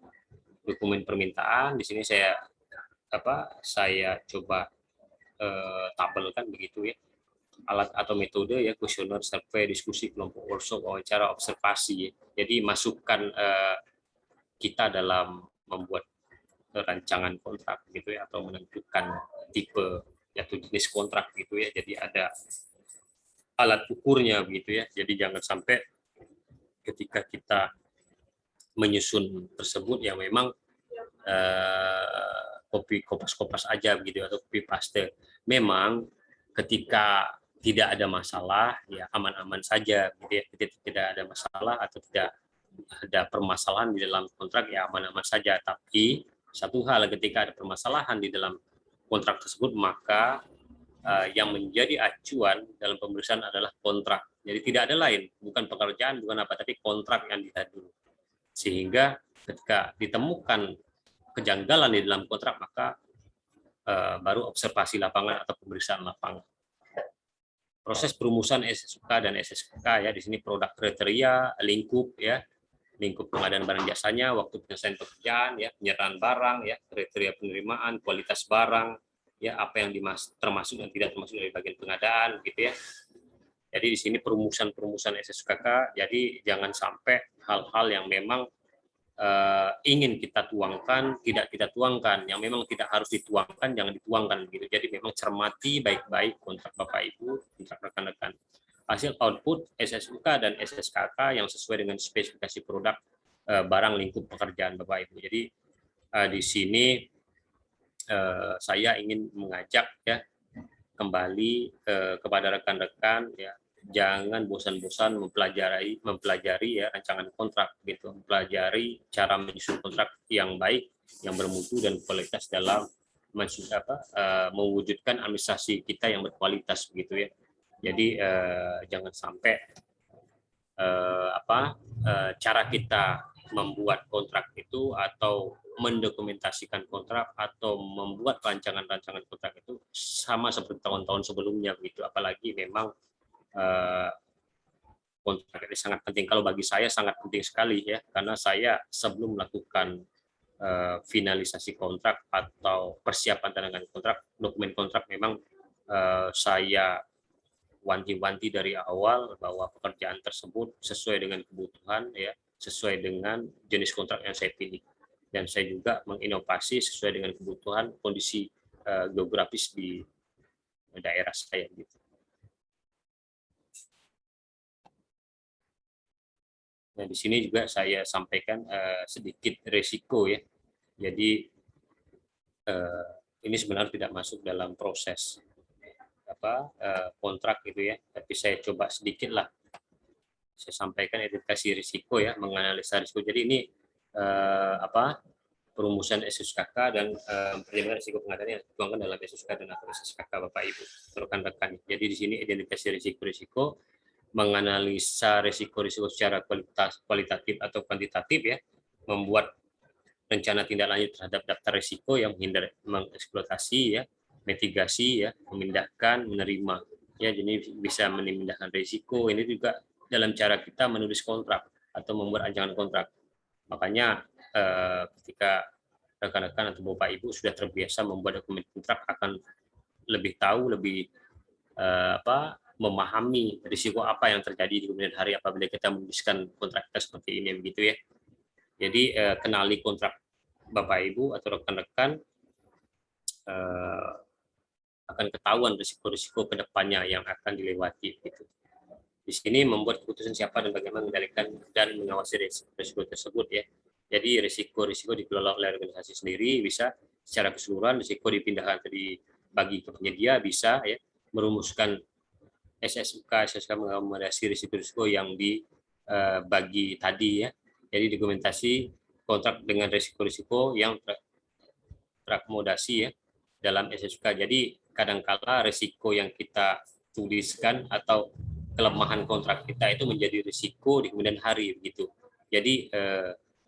Dokumen permintaan di sini saya coba tabelkan begitu ya. Alat atau metode ya, kuesioner, survei, diskusi, kelompok workshop, wawancara, observasi ya. Jadi masukan kita dalam membuat rancangan kontrak gitu ya, atau menentukan tipe atau jenis kontrak gitu ya. Jadi ada alat ukurnya begitu ya. Jadi jangan sampai ketika kita menyusun tersebut yang memang copy kopas-kopas aja begitu atau copy paste. Memang ketika tidak ada masalah ya aman-aman saja gitu ya. Tidak ada masalah atau tidak ada permasalahan di dalam kontrak ya aman-aman saja. Tapi satu hal ketika ada permasalahan di dalam kontrak tersebut maka yang menjadi acuan dalam pemeriksaan adalah kontrak. Jadi tidak ada lain, bukan pekerjaan, bukan apa, tapi kontrak yang dilihat dulu. Sehingga ketika ditemukan kejanggalan di dalam kontrak maka baru observasi lapangan atau pemeriksaan lapangan. Proses perumusan SSK dan SSK ya di sini produk kriteria, lingkup ya, lingkup pengadaan barang jasanya, waktu penyelesaian pekerjaan ya, penyerahan barang ya, kriteria penerimaan, kualitas barang ya, apa yang termasuk dan tidak termasuk dari bagian pengadaan gitu ya. Jadi di sini perumusan SSKK, jadi jangan sampai hal-hal yang memang ingin kita tuangkan, tidak kita tuangkan, yang memang tidak harus dituangkan, jangan dituangkan gitu. Jadi memang cermati baik-baik kontrak Bapak Ibu, kontrak rekan-rekan. Hasil output SSUK dan SSKK yang sesuai dengan spesifikasi produk barang lingkup pekerjaan Bapak Ibu. Jadi di sini saya ingin mengajak ya kembali kepada rekan-rekan ya, jangan bosan-bosan mempelajari ya rancangan kontrak gitu, mempelajari cara menyusun kontrak yang baik, yang bermutu dan kualitas dalam mewujudkan administrasi kita yang berkualitas begitu ya. Jadi jangan sampai cara kita membuat kontrak itu atau mendokumentasikan kontrak atau membuat rancangan-rancangan kontrak itu sama seperti tahun-tahun sebelumnya begitu. Apalagi memang kontrak ini sangat penting. Kalau bagi saya sangat penting sekali ya, karena saya sebelum melakukan finalisasi kontrak atau persiapan tanda tangan kontrak, dokumen kontrak memang saya wanti-wanti dari awal bahwa pekerjaan tersebut sesuai dengan kebutuhan ya, sesuai dengan jenis kontrak yang saya pilih, dan saya juga menginovasi sesuai dengan kebutuhan kondisi geografis di daerah saya gitu. Nah, di sini juga saya sampaikan sedikit resiko ya. Jadi ini sebenarnya tidak masuk dalam proses kontrak gitu ya, tapi saya coba sedikit lah saya sampaikan identifikasi risiko ya, menganalisa risiko. Jadi ini perumusan SSKK dan pertimbangan risiko pengadaan yang dituangkan dalam SSK dan atau SSKK Bapak Ibu rekan-rekan. Jadi di sini identifikasi risiko-risiko, menganalisa risiko-risiko secara kualitatif atau kuantitatif ya, membuat rencana tindak lanjut terhadap daftar risiko yang menghindari mengeksploitasi ya, mitigasi ya, memindahkan, menerima ya, jadi bisa memindahkan risiko. Ini juga dalam cara kita menulis kontrak atau membuat rancangan kontrak. Makanya ketika rekan-rekan atau Bapak Ibu sudah terbiasa membuat dokumen kontrak akan lebih tahu, lebih memahami risiko apa yang terjadi di kemudian hari apabila kita menuliskan kontrak kita seperti ini begitu ya. Jadi kenali kontrak Bapak Ibu atau rekan-rekan akan ketahuan risiko-risiko kedepannya yang akan dilewati gitu. Di sini membuat keputusan siapa dan bagaimana mengendalikan dan mengawasi risiko tersebut ya. Jadi risiko-risiko dikelola oleh organisasi sendiri, bisa secara keseluruhan risiko dipindahkan atau dibagi ke penyedia, bisa ya, merumuskan SSK mengakomodasi risiko-risiko yang dibagi tadi ya. Jadi dokumentasi kontrak dengan risiko-risiko yang terakomodasi ya dalam SSK. Jadi kadangkala risiko yang kita tuliskan atau kelemahan kontrak kita itu menjadi risiko di kemudian hari begitu. Jadi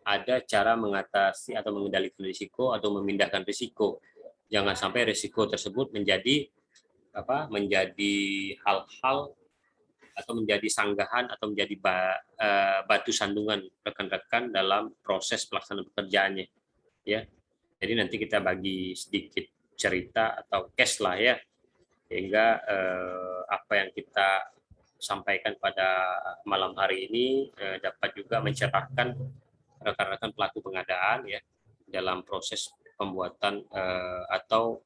ada cara mengatasi atau mengendalikan risiko atau memindahkan risiko. Jangan sampai risiko tersebut menjadi menjadi hal-hal atau menjadi sanggahan atau menjadi batu sandungan rekan-rekan dalam proses pelaksanaan pekerjaannya ya. Jadi nanti kita bagi sedikit cerita atau case lah ya, sehingga apa yang kita sampaikan pada malam hari ini dapat juga mencerahkan rekan-rekan pelaku pengadaan ya dalam proses pembuatan atau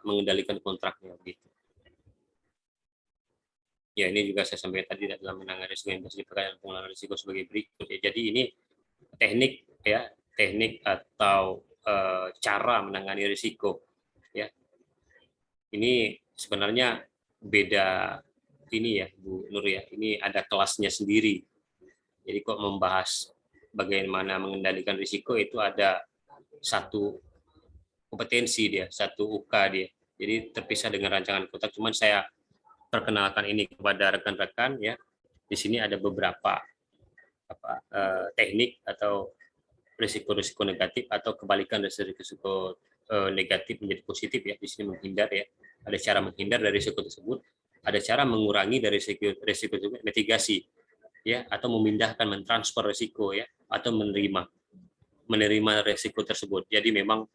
mengendalikan kontraknya gitu. Ya, ini juga saya sampaikan tadi dalam menangani risiko investasi dan pengelolaan risiko sebagai berikut ya. Jadi ini teknik atau cara menangani risiko ya. Ini sebenarnya beda ini ya Bu Nur ya. Ini ada kelasnya sendiri. Jadi kok membahas bagaimana mengendalikan risiko itu ada satu kompetensi dia, satu UK dia. Jadi terpisah dengan rancangan kontrak. Cuman saya perkenalkan ini kepada rekan-rekan ya. Di sini ada beberapa teknik atau risiko-risiko negatif atau kebalikan dari risiko negatif menjadi positif ya. Di sini menghindar ya. Ada cara menghindar dari risiko tersebut, ada cara mengurangi dari risiko tersebut, mitigasi ya, atau memindahkan, mentransfer risiko ya, atau menerima risiko tersebut. Jadi memang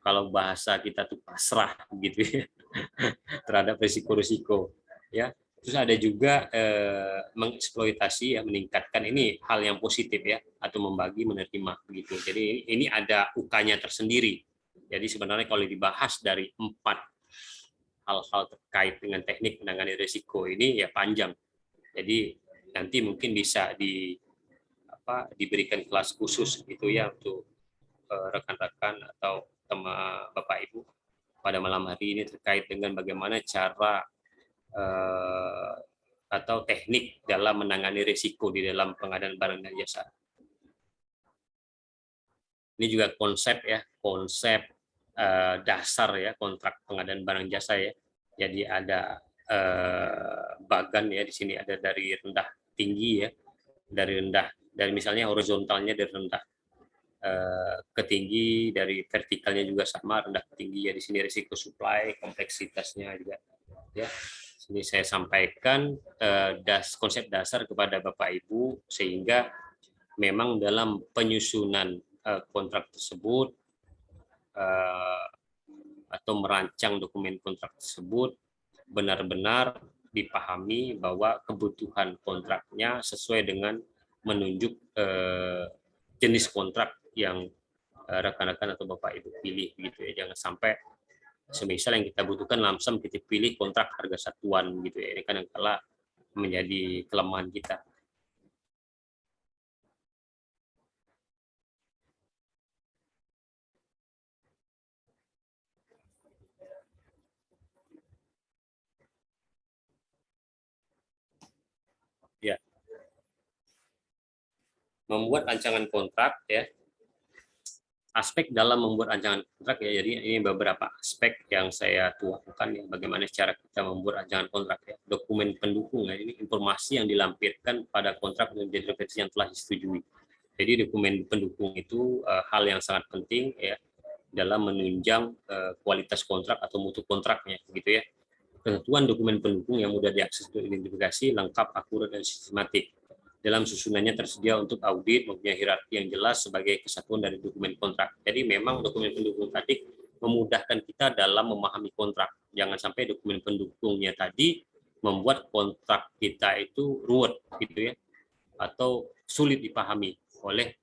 kalau bahasa kita tuh pasrah gitu ya terhadap risiko-risiko ya. Terus ada juga mengeksploitasi ya, meningkatkan, ini hal yang positif ya, atau membagi, menerima begitu. Jadi ini ada UK-nya tersendiri. Jadi sebenarnya kalau dibahas dari 4 hal-hal terkait dengan teknik menangani risiko ini ya panjang. Jadi nanti mungkin bisa diberikan kelas khusus gitu ya untuk rekan-rekan atau teman Bapak Ibu pada malam hari ini terkait dengan bagaimana cara atau teknik dalam menangani risiko di dalam pengadaan barang dan jasa. Ini juga konsep dasar ya kontrak pengadaan barang jasa ya. Jadi ada bagan ya, di sini ada dari rendah tinggi ya, dari misalnya horizontalnya dari rendah ke tinggi, dari vertikalnya juga sama, rendah ke tinggi ya. Di sini risiko supply, kompleksitasnya juga ya. Ini saya sampaikan konsep dasar kepada Bapak Ibu sehingga memang dalam penyusunan kontrak tersebut atau merancang dokumen kontrak tersebut benar-benar dipahami bahwa kebutuhan kontraknya sesuai dengan menunjuk jenis kontrak yang rekan-rekan atau Bapak Ibu pilih gitu ya. Jangan sampai semisal yang kita butuhkan lamsam kita pilih kontrak harga satuan gitu ya. Ini kadang-kala menjadi kelemahan kita. Ya. Membuat rancangan kontrak ya. Aspek dalam membuat rancangan kontrak ya, jadi ini beberapa aspek yang saya tuangkan ya, bagaimana cara kita membuat rancangan kontrak ya. Dokumen pendukung ya, ini informasi yang dilampirkan pada kontrak menjadi referensi yang telah disetujui. Jadi dokumen pendukung itu hal yang sangat penting ya dalam menunjang kualitas kontrak atau mutu kontraknya gitu ya. Ketentuan dokumen pendukung yang mudah diakses untuk identifikasi, lengkap, akurat, dan sistematik. Dalam susunannya tersedia untuk audit, mempunyai hierarki yang jelas sebagai kesatuan dari dokumen kontrak. Jadi memang dokumen pendukung tadi memudahkan kita dalam memahami kontrak. Jangan sampai dokumen pendukungnya tadi membuat kontrak kita itu ruwet gitu ya, atau sulit dipahami oleh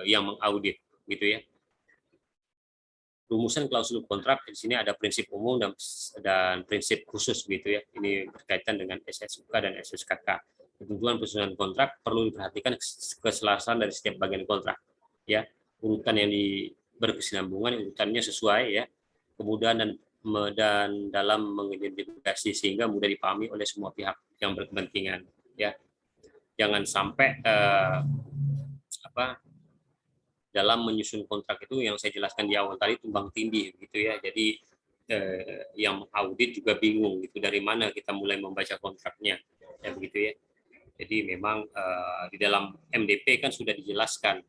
yang mengaudit gitu ya. Rumusan klausul kontrak di sini ada prinsip umum dan prinsip khusus gitu ya. Ini berkaitan dengan SSUK dan SSKK. Ketentuan penyusunan kontrak perlu diperhatikan keselarasan dari setiap bagian kontrak ya, urutan yang berkesinambungan, urutannya sesuai ya, kemudahan dan dan dalam mengidentifikasi sehingga mudah dipahami oleh semua pihak yang berkepentingan, ya. Jangan sampai dalam menyusun kontrak itu yang saya jelaskan di awal tadi tumbang tindih gitu ya. Jadi yang audit juga bingung gitu dari mana kita mulai membaca kontraknya, ya begitu ya. Jadi memang di dalam MDP kan sudah dijelaskan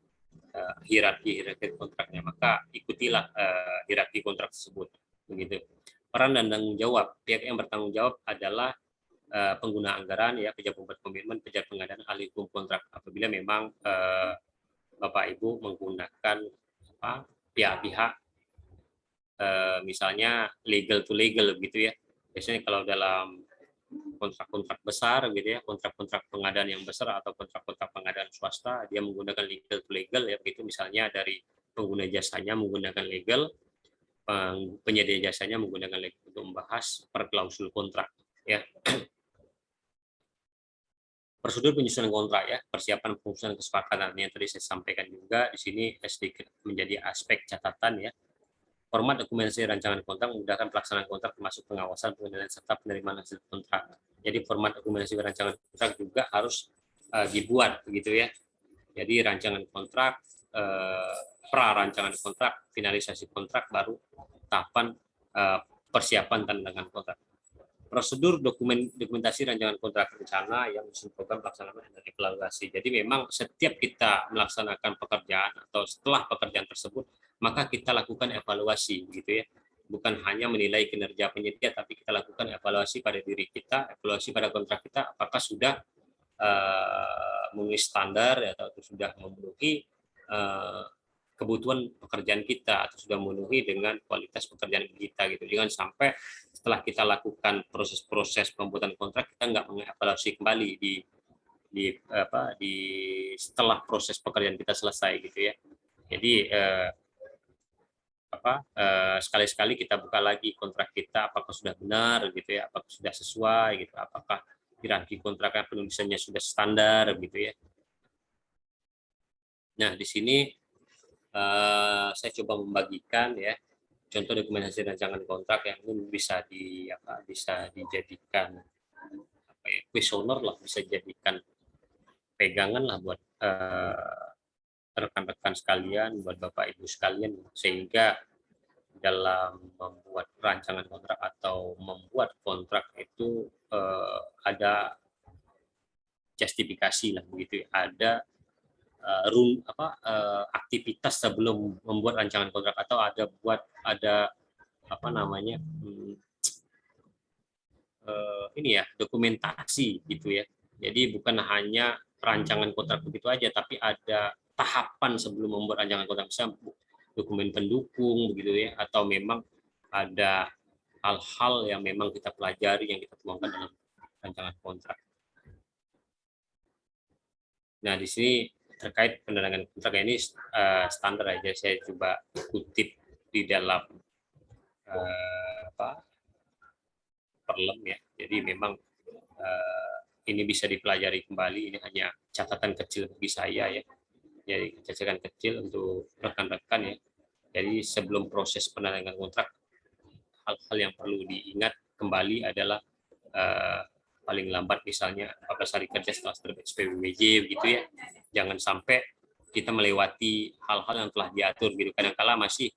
hierarki kontraknya, maka ikutilah hierarki kontrak tersebut, begitu. Peran dan tanggung jawab pihak yang bertanggung jawab adalah pengguna anggaran, ya, pejabat pembuat komitmen, pejabat pengadaan, ahli hukum kontrak. Apabila memang Bapak Ibu menggunakan pihak-pihak misalnya legal to legal gitu ya. Biasanya kalau dalam kontrak-kontrak besar gitu ya, kontrak-kontrak pengadaan yang besar atau kontrak-kontrak pengadaan swasta, dia menggunakan legal to legal ya, begitu. Misalnya dari pengguna jasanya menggunakan legal, penyedia jasanya menggunakan legal untuk membahas per klausul kontrak, ya. Prosedur penyusunan kontrak, ya, persiapan penyusunan kesepakatan yang tadi saya sampaikan juga di sini sedikit menjadi aspek catatan, ya. Format dokumentasi rancangan kontrak memudahkan pelaksanaan kontrak termasuk pengawasan, pengendalian serta penerimaan hasil kontrak. Jadi format dokumentasi rancangan kontrak juga harus dibuat begitu ya. Jadi rancangan kontrak, pra rancangan kontrak, finalisasi kontrak, baru tahapan persiapan tanda tangan kontrak. Prosedur dokumentasi rancangan kontrak rencana yang menyusun program pelaksanaan dan evaluasi. Jadi memang setiap kita melaksanakan pekerjaan atau setelah pekerjaan tersebut, maka kita lakukan evaluasi, gitu ya. Bukan hanya menilai kinerja penyedia, tapi kita lakukan evaluasi pada diri kita, evaluasi pada kontrak kita, apakah sudah memenuhi standar atau sudah memenuhi kebutuhan pekerjaan kita atau sudah memenuhi dengan kualitas pekerjaan kita gitu. Jangan sampai setelah kita lakukan proses-proses pembuatan kontrak kita nggak mengevaluasi kembali di setelah proses pekerjaan kita selesai gitu ya. Jadi sekali-sekali kita buka lagi kontrak kita apakah sudah benar gitu ya, apakah sudah sesuai gitu, apakah hierarki kontraknya penulisannya sudah standar gitu ya. Nah, di sini saya coba membagikan ya contoh dokumentasi rancangan kontrak yang ini bisa dijadikan kuesioner lah, bisa dijadikan pegangan lah buat rekan-rekan sekalian, buat Bapak Ibu sekalian, sehingga dalam membuat rancangan kontrak atau membuat kontrak itu ada justifikasi lah begitu, ada aktivitas sebelum membuat rancangan kontrak atau ada ini ya, dokumentasi gitu ya. Jadi bukan hanya rancangan kontrak begitu aja, tapi ada tahapan sebelum membuat rancangan kontrak, misalnya dokumen pendukung begitu ya, atau memang ada hal-hal yang memang kita pelajari yang kita tuangkan dalam rancangan kontrak. Nah, di sini terkait penerangan kontrak ini standar aja, saya coba kutip di dalam Perlem ya. Jadi memang ini bisa dipelajari kembali, ini hanya catatan kecil bagi saya ya. Jadi catatan kecil untuk rekan-rekan ya. Jadi sebelum proses penandatanganan kontrak, hal-hal yang perlu diingat kembali adalah paling lambat misalnya 14 hari kerja setelah terbit SPWJ begitu ya. Jangan sampai kita melewati hal-hal yang telah diatur gitu. Kadang-kala masih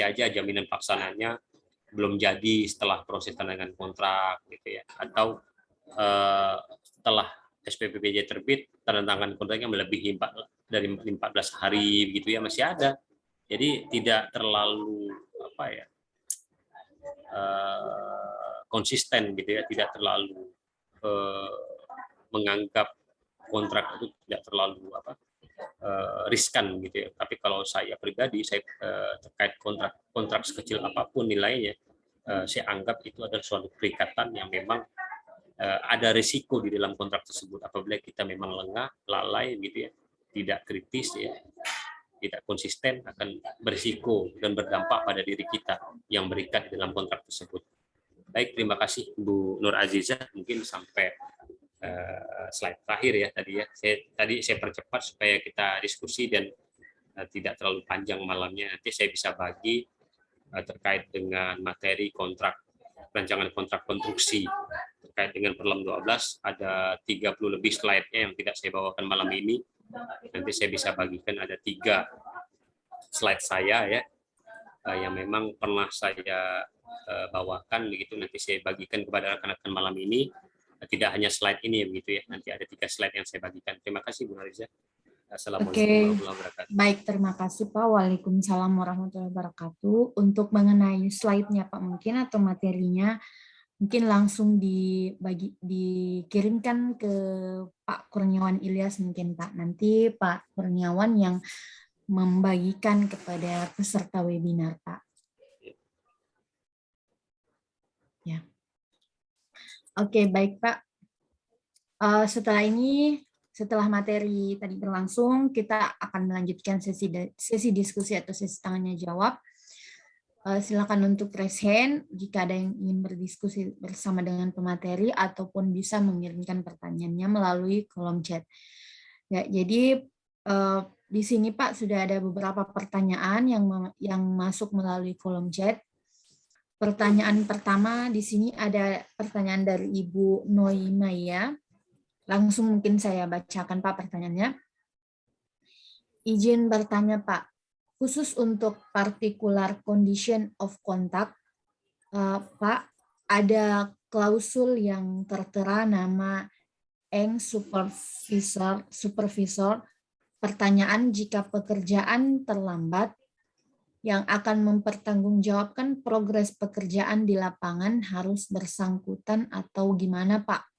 aja jaminan pelaksanaannya belum jadi setelah proses tanda-tangan kontrak gitu ya. Atau setelah SPPBJ terbit tanda tangan kontraknya melebihi dari 14 hari begitu ya, masih ada. Jadi tidak terlalu konsisten gitu ya, tidak terlalu menganggap kontrak itu tidak terlalu riskan gitu ya. Tapi kalau saya pribadi, saya terkait kontrak sekecil apapun nilainya, saya anggap itu adalah suatu perikatan yang memang ada risiko di dalam kontrak tersebut. Apabila kita memang lengah, lalai gitu ya, tidak kritis ya, tidak konsisten, akan berisiko dan berdampak pada diri kita yang berikat di dalam kontrak tersebut. Baik, terima kasih Bu Nur Azizah. Mungkin sampai slide terakhir ya tadi ya. Saya percepat supaya kita diskusi dan tidak terlalu panjang malamnya. Nanti saya bisa bagi terkait dengan materi kontrak, rancangan kontrak konstruksi. Terkait dengan Perlem 12 ada 30 lebih slide-nya yang tidak saya bawakan malam ini. Nanti saya bisa bagikan, ada 3 slide saya ya, yang memang pernah saya bawakan begitu, nanti saya bagikan kepada rekan-rekan malam ini. Tidak hanya slide ini begitu ya, nanti ada 3 slide yang saya bagikan. Terima kasih Bu Hariza. Assalamualaikum
Oke,
warahmatullahi wabarakatuh.
baik, terima kasih Pak. Waalaikumsalam warahmatullahi wabarakatuh. Untuk mengenai slide-nya Pak mungkin atau materinya, mungkin langsung dikirimkan ke Pak Kurniawan Ilyas mungkin Pak. Nanti Pak Kurniawan yang membagikan kepada peserta webinar Pak. Ya. Oke, baik Pak. Setelah materi tadi berlangsung, kita akan melanjutkan sesi diskusi atau sesi tanya jawab. Silakan untuk raise hand jika ada yang ingin berdiskusi bersama dengan pemateri ataupun bisa mengirimkan pertanyaannya melalui kolom chat. Ya, jadi di sini Pak sudah ada beberapa pertanyaan yang masuk melalui kolom chat. Pertanyaan pertama di sini ada pertanyaan dari Ibu Noimaya. Langsung mungkin saya bacakan Pak pertanyaannya. Izin bertanya Pak, khusus untuk particular condition of contact, Pak, ada klausul yang tertera nama Eng supervisor, pertanyaan jika pekerjaan terlambat yang akan mempertanggungjawabkan progres pekerjaan di lapangan harus bersangkutan atau gimana Pak?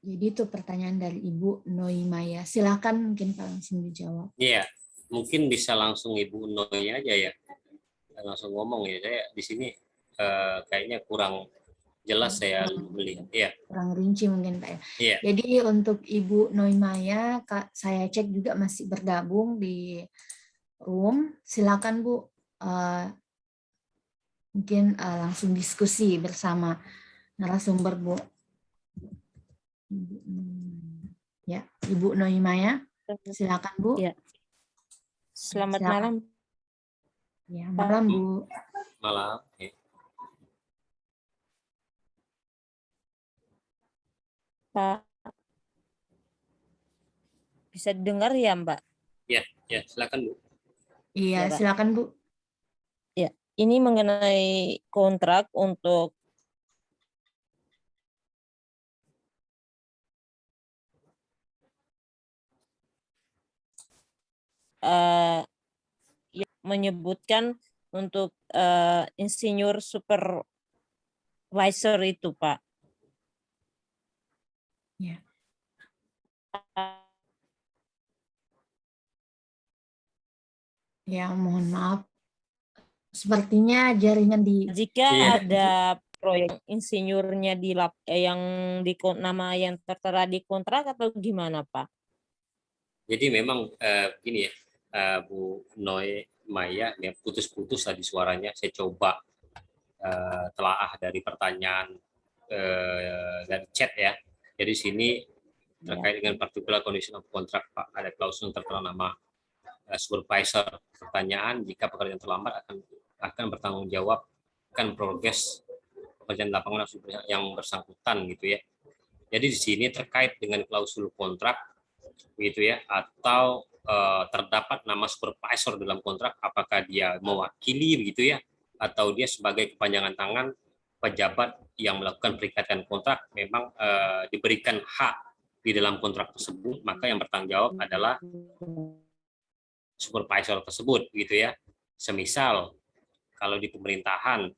Jadi itu pertanyaan dari Ibu Noimaya. Silakan mungkin Pak langsung dijawab.
Iya, mungkin bisa langsung Ibu Noi aja ya, langsung ngomong ya. Saya di sini kayaknya kurang jelas saya melihat. Iya.
Kurang rinci mungkin Pak ya.
Iya.
Jadi untuk Ibu Noimaya, saya cek juga masih bergabung di room. Silakan Bu, mungkin langsung diskusi bersama narasumber Bu. Ya, Ibu Noimaya, silakan Bu.
Ya. Selamat
Silakan.
malam.
Ya, malam Bu.
Malam. Ya.
Pak. Bisa dengar ya, Mbak?
Ya, silakan Bu.
Iya,
Ya, Pak.
silakan Bu.
Ya, ini mengenai kontrak untuk yang menyebutkan untuk insinyur supervisor itu, Pak.
Ya. Ya, mohon maaf. Sepertinya jaringan di
Jika ada proyek insinyurnya yang nama yang tertera di kontrak atau gimana, Pak?
Jadi memang gini ya, Bu Noi Maya, ya putus-putus tadi suaranya. Saya coba telaah dari pertanyaan dari chat ya. Jadi sini terkait dengan particular condition of contract Pak, ada klausul tertera nama supervisor. Pertanyaan jika pekerjaan terlambat akan bertanggung jawab kan progres pekerjaan lapangan yang bersangkutan gitu ya. Jadi di sini terkait dengan klausul kontrak gitu ya, atau terdapat nama supervisor dalam kontrak, apakah dia mewakili begitu ya, atau dia sebagai kepanjangan tangan pejabat yang melakukan perikatan kontrak, memang diberikan hak di dalam kontrak tersebut, maka yang bertanggung jawab adalah supervisor tersebut gitu ya. Semisal kalau di pemerintahan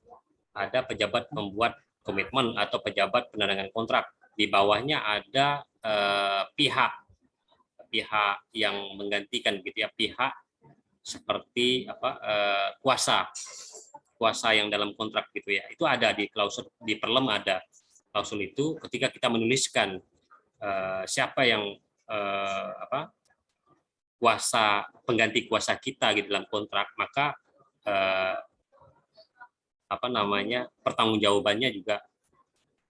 ada pejabat pembuat komitmen atau pejabat penandatanganan kontrak, di bawahnya ada pihak yang menggantikan gitu ya, pihak seperti kuasa yang dalam kontrak gitu ya. Itu ada di klausul di Perlem, ada klausul itu ketika kita menuliskan siapa yang kuasa pengganti kuasa kita gitu dalam kontrak, maka pertanggungjawabannya juga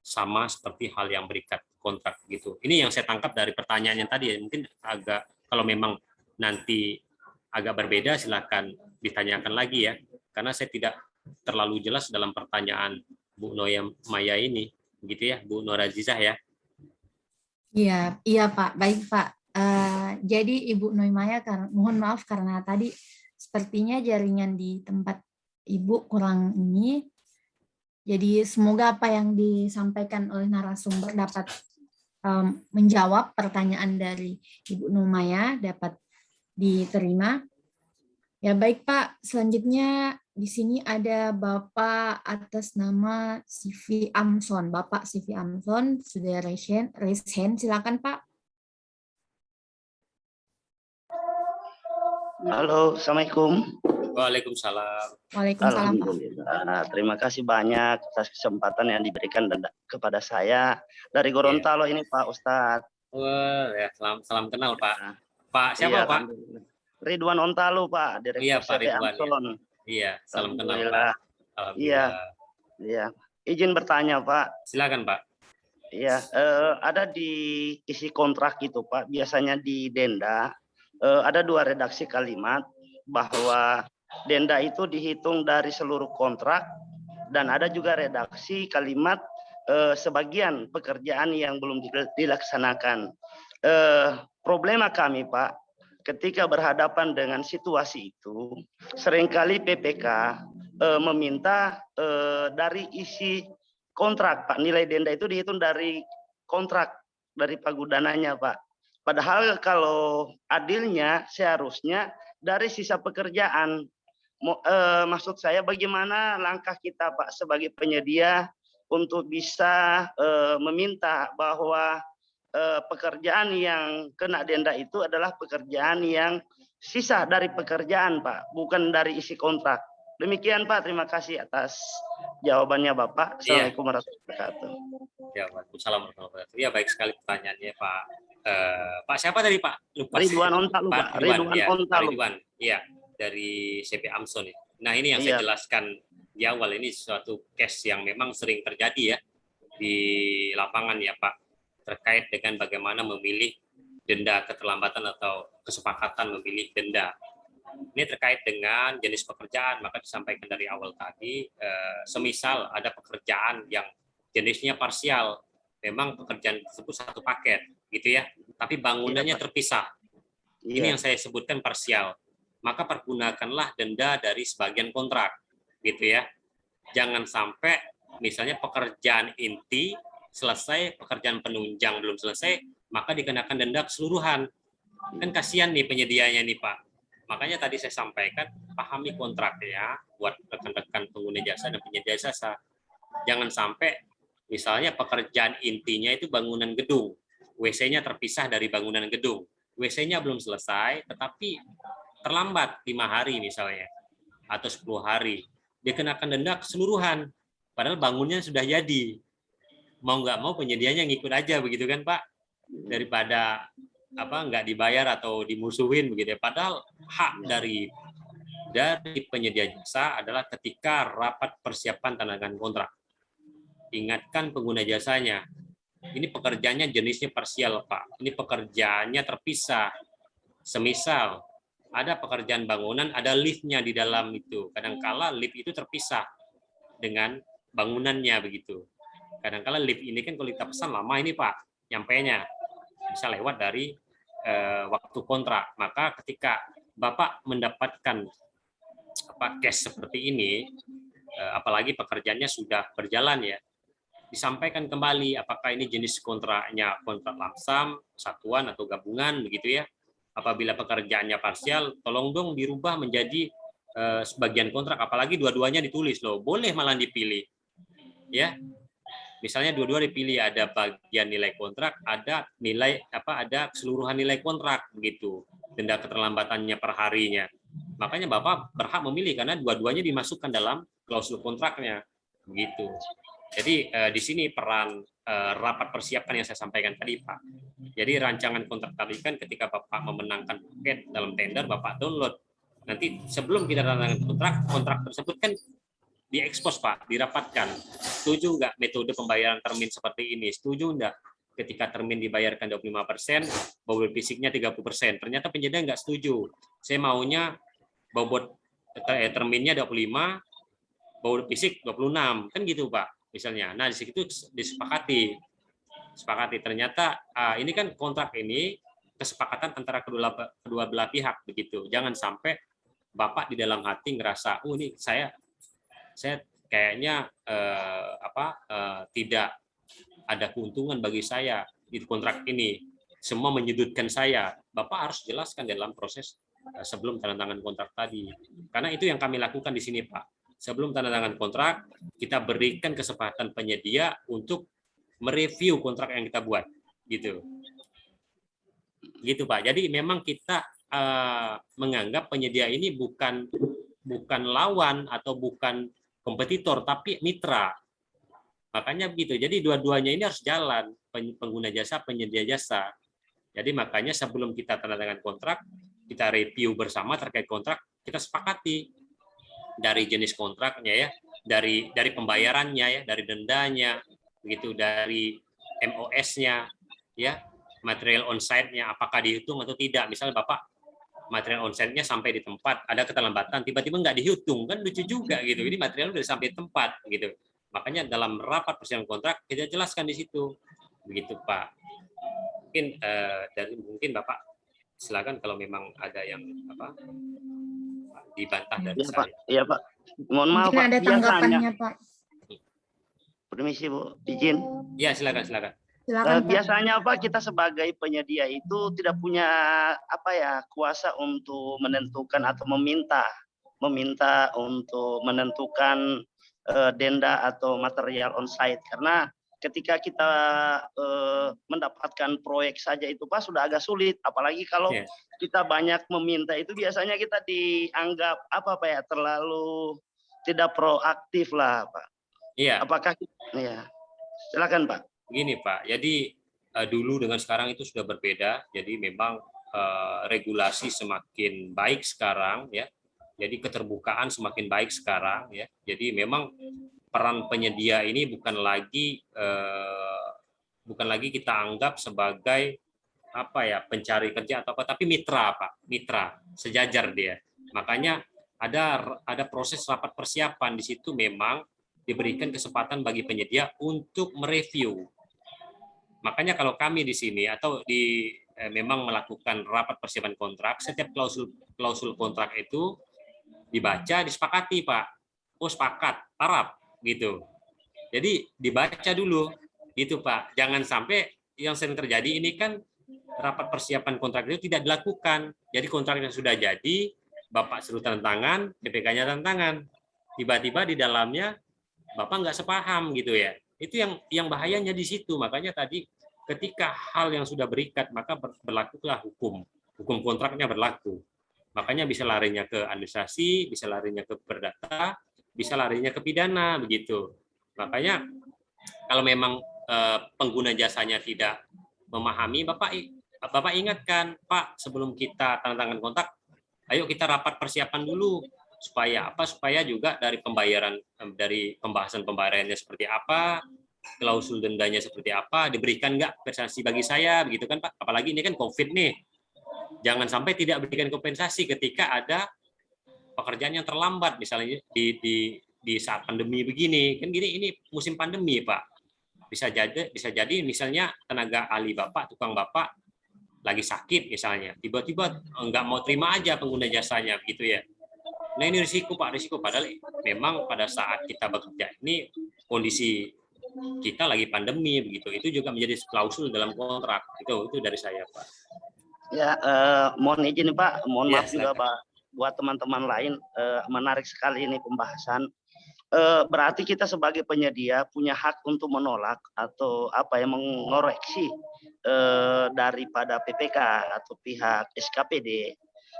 sama seperti hal yang berikat kontrak gitu. Ini yang saya tangkap dari pertanyaan yang tadi ya. Mungkin agak, kalau memang nanti agak berbeda silakan ditanyakan lagi ya, karena saya tidak terlalu jelas dalam pertanyaan Bu Noya Maya ini, begitu ya, Bu Nur Azizah ya.
Iya, iya Pak, baik Pak. Jadi Ibu Noimaya, mohon maaf karena tadi sepertinya jaringan di tempat Ibu kurang ini. Jadi semoga apa yang disampaikan oleh narasumber dapat menjawab pertanyaan dari Ibu Noimaya, dapat diterima. Ya baik Pak, selanjutnya di sini ada Bapak atas nama Sivi Amson. Bapak Sivi Amson sudah raise hand, silakan Pak.
Halo, Assalamualaikum.
Waalaikumsalam.
Waalaikumsalam Pak.
Alhamdulillah. Terima kasih banyak atas kesempatan yang diberikan kepada saya dari Gorontalo ini Pak Ustadz.
Wah, ya, salam kenal Pak. Pak siapa
Iya,
Pak?
Ridwan Ontalo Pak, Direktur
Iya Pak
CP
Ridwan.
Amson.
Iya, salam kenal Pak.
Alhamdulillah. Iya, iya. Izin bertanya Pak.
Silakan Pak.
Iya, ada di isi kontrak itu Pak, biasanya di denda ada 2 redaksi kalimat bahwa denda itu dihitung dari seluruh kontrak, dan ada juga redaksi kalimat sebagian pekerjaan yang belum dilaksanakan. Problema kami Pak, ketika berhadapan dengan situasi itu, seringkali PPK meminta dari isi kontrak Pak, nilai denda itu dihitung dari kontrak, dari pagudananya Pak. Padahal kalau adilnya seharusnya dari sisa pekerjaan. Maksud saya bagaimana langkah kita Pak sebagai penyedia untuk bisa meminta bahwa pekerjaan yang kena denda itu adalah pekerjaan yang sisa dari pekerjaan Pak, bukan dari isi kontrak. Demikian Pak, terima kasih atas jawabannya Bapak. Assalamualaikum warahmatullahi wabarakatuh.
Ya, Waalaikumsalam warahmatullahi wabarakatuh. Ya, baik sekali pertanyaannya Pak. Pak siapa tadi Pak? Lupa.
Ridwan Ontalo Pak.
Ridwan, ya,
Ontalo.
Ridwan. Iya, dari CP Amson. Nah, ini yang saya jelaskan di awal, ini suatu case yang memang sering terjadi ya di lapangan ya Pak, terkait dengan bagaimana memilih denda keterlambatan atau kesepakatan memilih denda. Ini terkait dengan jenis pekerjaan, maka disampaikan dari awal tadi, semisal ada pekerjaan yang jenisnya parsial, memang pekerjaan tersebut satu paket, gitu ya, tapi bangunannya terpisah. Ini yang saya sebutkan parsial. Maka pergunakanlah denda dari sebagian kontrak, gitu ya. Jangan sampai misalnya pekerjaan inti selesai, pekerjaan penunjang belum selesai, maka dikenakan denda keseluruhan. Kan kasihan nih penyedianya nih Pak. Makanya tadi saya sampaikan, pahami kontraknya buat rekan-rekan pengguna jasa dan penyedia jasa. Jangan sampai misalnya pekerjaan intinya itu bangunan gedung, WC-nya terpisah dari bangunan gedung, WC-nya belum selesai, tetapi terlambat 5 hari misalnya, atau 10 hari, dikenakan denda keseluruhan, padahal bangunnya sudah jadi. Mau nggak mau penyedianya ngikut aja, begitu kan Pak? Daripada nggak dibayar atau dimusuhin begitu ya. Padahal hak dari penyedia jasa adalah ketika rapat persiapan tanda tangan kontrak, ingatkan pengguna jasanya, ini pekerjaannya jenisnya parsial Pak, ini pekerjaannya terpisah. Semisal ada pekerjaan bangunan, ada liftnya di dalam itu, kadangkala lift itu terpisah dengan bangunannya begitu. Kadangkala lift ini kan kalau kita pesan lama ini Pak, nyampainya bisa lewat dari waktu kontrak. Maka ketika Bapak mendapatkan case seperti ini, apalagi pekerjaannya sudah berjalan ya, disampaikan kembali apakah ini jenis kontraknya kontrak lamsam, satuan atau gabungan begitu ya. Apabila pekerjaannya parsial, tolong dong dirubah menjadi sebagian kontrak, apalagi dua-duanya ditulis loh, boleh malah dipilih. Ya. Misalnya dua-dua dipilih, ada bagian nilai kontrak, ada nilai ada keseluruhan nilai kontrak begitu. Denda keterlambatannya per harinya. Makanya Bapak berhak memilih karena dua-duanya dimasukkan dalam klausul kontraknya begitu. Jadi di sini peran rapat persiapan yang saya sampaikan tadi Pak. Jadi rancangan kontrak tadi kan ketika Bapak memenangkan paket dalam tender, Bapak download. Nanti sebelum kita tanda kontrak tersebut kan diekspos Pak, dirapatkan. Setuju nggak metode pembayaran termin seperti ini? Setuju nggak? ketika termin dibayarkan 25%, bobot fisiknya 30%. Ternyata penyedia nggak setuju. Saya maunya bobot terminnya 25, bobot fisik 26, kan gitu Pak, misalnya. Nah, di situ disepakati. Ternyata ini kan kontrak ini kesepakatan antara kedua belah pihak begitu. Jangan sampai Bapak di dalam hati ngerasa, oh ini saya kayaknya tidak ada keuntungan bagi saya di kontrak ini. Semua menyudutkan saya. Bapak harus jelaskan dalam proses sebelum tanda tangan kontrak tadi. Karena itu yang kami lakukan di sini, Pak. Sebelum tanda tangan kontrak, kita berikan kesempatan penyedia untuk mereview kontrak yang kita buat, gitu. Gitu, Pak. Jadi memang kita menganggap penyedia ini bukan lawan atau bukan kompetitor, tapi mitra. Makanya begitu. Jadi dua-duanya ini harus jalan, pengguna jasa, penyedia jasa. Jadi makanya sebelum kita tanda tangan kontrak, kita review bersama terkait kontrak, kita sepakati dari jenis kontraknya ya, dari pembayarannya ya, dari dendanya, begitu, dari MOS-nya ya, material on-site-nya apakah dihitung atau tidak. Misalnya Bapak material on-site-nya sampai di tempat, ada keterlambatan, tiba-tiba nggak dihitung, kan lucu juga gitu. Ini material udah sampai tempat gitu. Makanya dalam rapat persiapan kontrak kita jelaskan di situ, begitu Pak. Mungkin Bapak silakan kalau memang ada yang dibantah dari
Iya,
saya.
Pak. Iya, Pak. Mohon maaf,
Mungkin
Pak.
ada tanggapannya, Pak.
Permisi, Bu. Izin.
Ya, silakan.
Silakan, Pak.
Biasanya Pak, kita sebagai penyedia itu tidak punya kuasa untuk menentukan atau meminta untuk menentukan denda atau material on-site, karena ketika kita mendapatkan proyek saja itu Pak sudah agak sulit, apalagi kalau kita banyak meminta, itu biasanya kita dianggap terlalu tidak proaktif lah Pak.
Iya.
Apakah ya? Silakan Pak.
Gini Pak, jadi dulu dengan sekarang itu sudah berbeda. Jadi memang regulasi semakin baik sekarang ya. Jadi keterbukaan semakin baik sekarang ya. Jadi memang peran penyedia ini bukan lagi kita anggap sebagai pencari kerja atau apa, tapi mitra Pak, mitra sejajar dia. Makanya ada proses rapat persiapan di situ, memang diberikan kesempatan bagi penyedia untuk mereview. Makanya kalau kami di sini atau memang melakukan rapat persiapan kontrak, setiap klausul kontrak itu dibaca, disepakati Pak. Oh sepakat, tarap gitu. Jadi dibaca dulu gitu Pak. Jangan sampai yang sering terjadi ini kan rapat persiapan kontrak itu tidak dilakukan. Jadi kontrak yang sudah jadi, Bapak suruh tanda tangan, PPK-nya tanda tangan. Tiba-tiba di dalamnya Bapak nggak sepaham gitu ya. Itu yang bahayanya di situ. Makanya tadi ketika hal yang sudah berikat, maka berlakulah hukum kontraknya berlaku. Makanya bisa larinya ke administrasi, bisa larinya ke perdata, bisa larinya ke pidana begitu. Makanya kalau memang pengguna jasanya tidak memahami, Bapak ingatkan, Pak, sebelum kita tanda tangan kontrak, ayo kita rapat persiapan dulu. Supaya apa? Supaya juga dari pembahasan pembayarannya seperti apa, klausul dendanya seperti apa, diberikan nggak kompensasi bagi saya, begitu kan Pak? Apalagi ini kan COVID nih, jangan sampai tidak berikan kompensasi ketika ada pekerjaan yang terlambat, misalnya di saat pandemi begini, kan gini, ini musim pandemi Pak, bisa jadi misalnya tenaga ahli Bapak, tukang Bapak lagi sakit misalnya, tiba-tiba nggak mau terima aja pengguna jasanya, begitu ya. Nah ini risiko Pak, padahal memang pada saat kita bekerja ini kondisi kita lagi pandemi begitu, itu juga menjadi klausul dalam kontrak. Itu dari saya Pak.
Ya, mohon izin Pak, mohon maaf juga
silakan.
Pak buat teman-teman lain, menarik sekali ini pembahasan. Berarti kita sebagai penyedia punya hak untuk menolak atau mengoreksi daripada PPK atau pihak SKPD.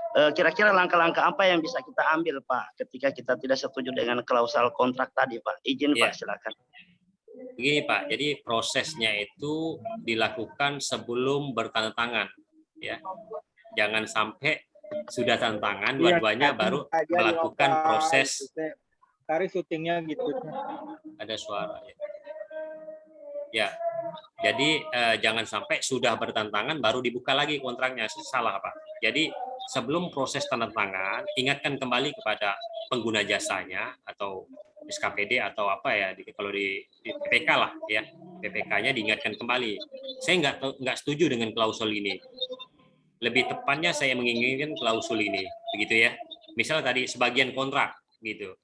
Kira-kira langkah-langkah apa yang bisa kita ambil Pak ketika kita tidak setuju dengan klausul kontrak tadi Pak? Izin Pak, silakan.
Begini Pak, jadi prosesnya itu dilakukan sebelum bertanda tangan, ya. Jangan sampai sudah tanda tangan dua-duanya baru melakukan proses.
Tari syutingnya gitu.
Ada suara ya. Ya, Jadi jangan sampai sudah bertentangan baru dibuka lagi kontraknya, salah Pak. Jadi sebelum proses tanda tangan, ingatkan kembali kepada pengguna jasanya atau SKPD atau apa ya, kalau di PPK lah ya, PPK-nya diingatkan kembali. Saya nggak setuju dengan klausul ini. Lebih tepatnya saya menginginkan klausul ini, begitu ya. Misal tadi sebagian kontrak gitu,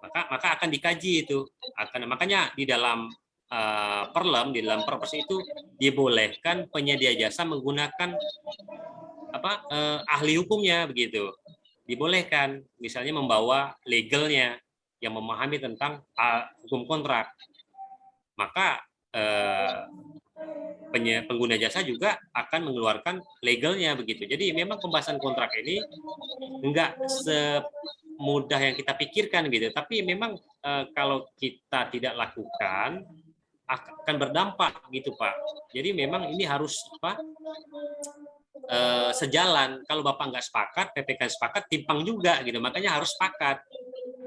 maka akan dikaji itu. Makanya di dalam Perlem, di dalam Perpres itu dibolehkan penyedia jasa menggunakan ahli hukumnya begitu. Dibolehkan, misalnya membawa legalnya yang memahami tentang hukum kontrak. Maka pengguna jasa juga akan mengeluarkan legalnya begitu. Jadi memang pembahasan kontrak ini enggak semudah yang kita pikirkan gitu. Tapi memang kalau kita tidak lakukan akan berdampak gitu Pak. Jadi memang ini harus sejalan. Kalau Bapak nggak sepakat, PPK sepakat, timpang juga gitu. Makanya harus sepakat.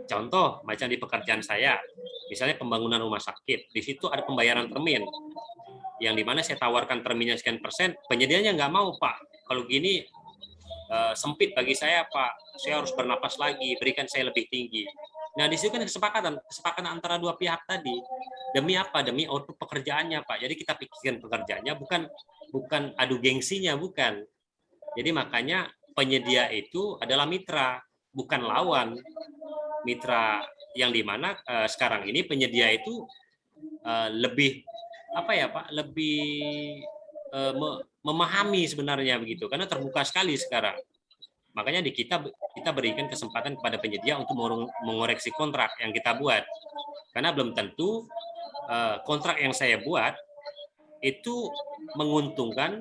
Contoh macam di pekerjaan saya, misalnya pembangunan rumah sakit, di situ ada pembayaran termin, yang dimana saya tawarkan terminnya sekian persen, penyedianya nggak mau Pak. Kalau gini sempit bagi saya Pak, saya harus bernapas lagi, berikan saya lebih tinggi. Nah di situ kan kesepakatan antara dua pihak tadi. Demi apa? Demi output pekerjaannya Pak. Jadi kita pikirkan pekerjaannya, bukan adu gengsinya, bukan. Jadi makanya penyedia itu adalah mitra, bukan lawan. Mitra yang dimana sekarang ini penyedia itu lebih lebih memahami sebenarnya begitu, karena terbuka sekali sekarang. Makanya kita berikan kesempatan kepada penyedia untuk mengoreksi kontrak yang kita buat, karena belum tentu kontrak yang saya buat itu menguntungkan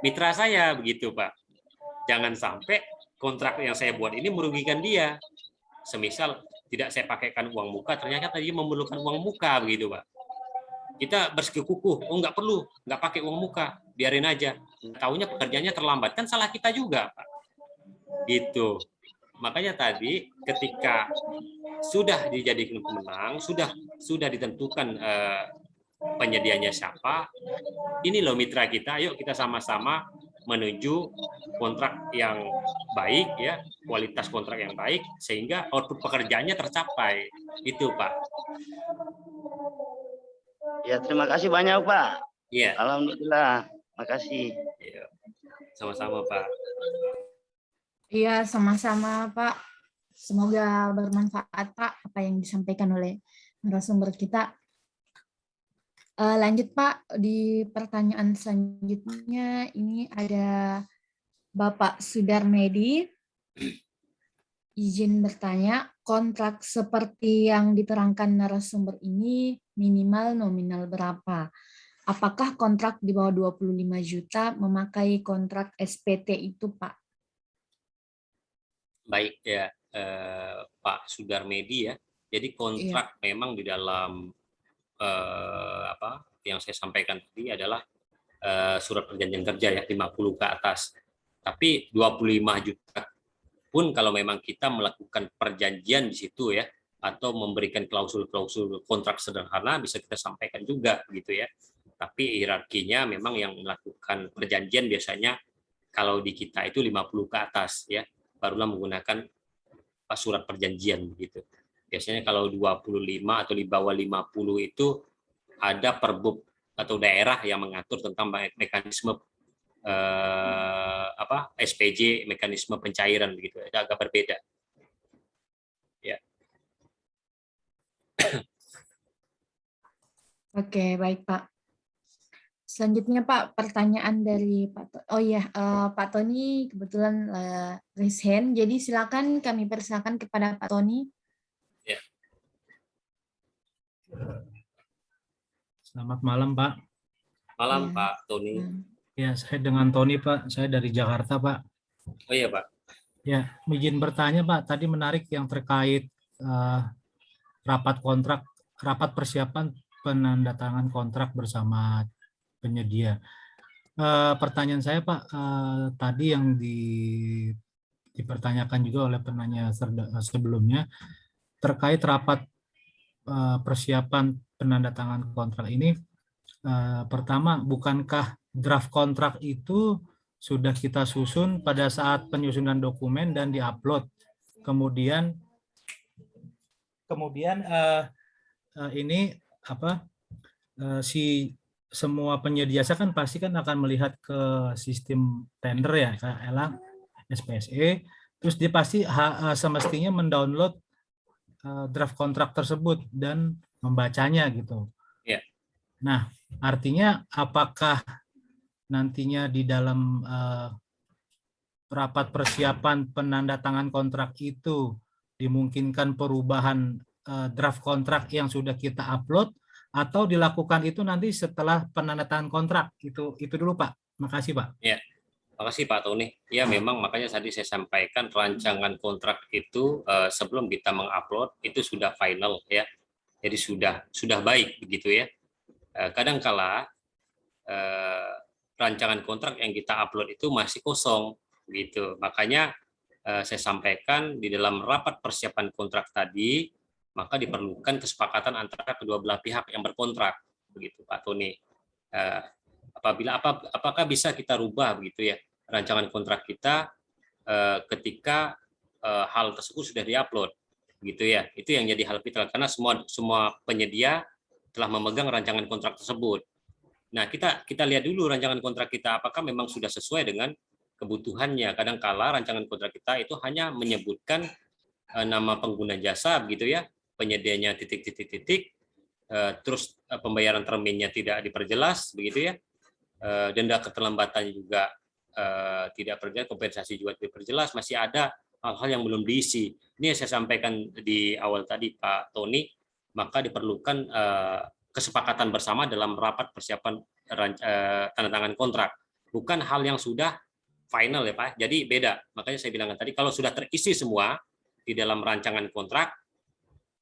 mitra saya begitu Pak. Jangan sampai kontrak yang saya buat ini merugikan dia. Semisal tidak saya pakaikan uang muka, ternyata tadi memerlukan uang muka begitu Pak. Kita bersikukuh, nggak perlu, nggak pakai uang muka, biarin aja. Taunya pekerjaannya terlambat, kan salah kita juga Pak. Gitu. Makanya tadi ketika sudah dijadikan pemenang, sudah ditentukan penyedianya siapa, ini loh mitra kita, yuk kita sama-sama menuju kontrak yang baik ya, kualitas kontrak yang baik sehingga output pekerjaannya tercapai. Itu Pak.
Ya, terima kasih banyak Pak.
Iya.
Alhamdulillah. Makasih.
Ya. Sama-sama Pak.
Iya, sama-sama Pak. Semoga bermanfaat Pak apa yang disampaikan oleh narasumber kita. Lanjut Pak, di pertanyaan selanjutnya ini ada Bapak Sudarmedi. Izin bertanya, kontrak seperti yang diterangkan narasumber ini minimal nominal berapa? Apakah kontrak di bawah 25 juta memakai kontrak SPT itu Pak?
Baik ya Pak Sudarmedi ya. Jadi kontrak memang di dalam yang saya sampaikan tadi adalah surat perjanjian kerja ya 50 ke atas. Tapi 25 juta pun kalau memang kita melakukan perjanjian di situ ya, atau memberikan klausul-klausul kontrak sederhana bisa kita sampaikan juga gitu ya. Tapi hierarkinya memang yang melakukan perjanjian biasanya kalau di kita itu 50 ke atas ya, barulah menggunakan surat perjanjian gitu. Biasanya kalau 25 atau di bawah 50 itu ada perbub atau daerah yang mengatur tentang mekanisme SPJ, mekanisme pencairan begitu, agak berbeda. Ya.
Oke, baik Pak. Selanjutnya Pak, pertanyaan dari Pak. Pak Tony kebetulan raise hand, jadi silakan kami persilakan kepada Pak Tony.
Ya.
Selamat malam Pak.
Malam Pak Tony.
Ya, saya dengan Tony Pak, saya dari Jakarta Pak.
Oh iya Pak.
Ya, izin bertanya Pak, tadi menarik yang terkait rapat persiapan penandatangan kontrak bersama penyedia. Pertanyaan saya Pak, tadi yang dipertanyakan juga oleh penanya sebelumnya, terkait rapat persiapan penandatangan kontrak ini, Pertama, bukankah draft kontrak itu sudah kita susun pada saat penyusunan dokumen dan diupload? Kemudian ini apa, si semua penyedia jasa kan pasti kan akan melihat ke sistem tender ya, Kak Elang, SPSE, terus dia pasti semestinya mendownload draft kontrak tersebut dan membacanya gitu.
Ya.
Nah, artinya apakah nantinya di dalam rapat persiapan penandatangan kontrak itu dimungkinkan perubahan draft kontrak yang sudah kita upload, atau dilakukan itu nanti setelah penandatangan kontrak? Itu dulu Pak. Makasih Pak.
Ya, makasih Pak Tony. Ya, memang makanya tadi saya sampaikan rancangan kontrak itu sebelum kita mengupload itu sudah final ya. Jadi sudah baik begitu ya. Kadangkala rancangan kontrak yang kita upload itu masih kosong gitu. Makanya saya sampaikan di dalam rapat persiapan kontrak tadi, maka diperlukan kesepakatan antara kedua belah pihak yang berkontrak begitu Pak Tony. Apakah bisa kita rubah begitu ya rancangan kontrak kita ketika hal tersebut sudah diupload gitu ya. Itu yang jadi hal vital karena semua penyedia telah memegang rancangan kontrak tersebut. Nah, kita lihat dulu rancangan kontrak kita apakah memang sudah sesuai dengan kebutuhannya. Kadang-kala rancangan kontrak kita itu hanya menyebutkan nama pengguna jasa begitu ya, penyedianya titik, terus pembayaran terminnya tidak diperjelas begitu ya, denda keterlambatan juga tidak perjelas, kompensasi juga tidak perjelas, masih ada hal-hal yang belum diisi. Ini yang saya sampaikan di awal tadi Pak Tony, maka diperlukan kesepakatan bersama dalam rapat persiapan tanda tangan kontrak, bukan hal yang sudah final ya Pak. Jadi beda. Makanya saya bilang tadi kalau sudah terisi semua di dalam rancangan kontrak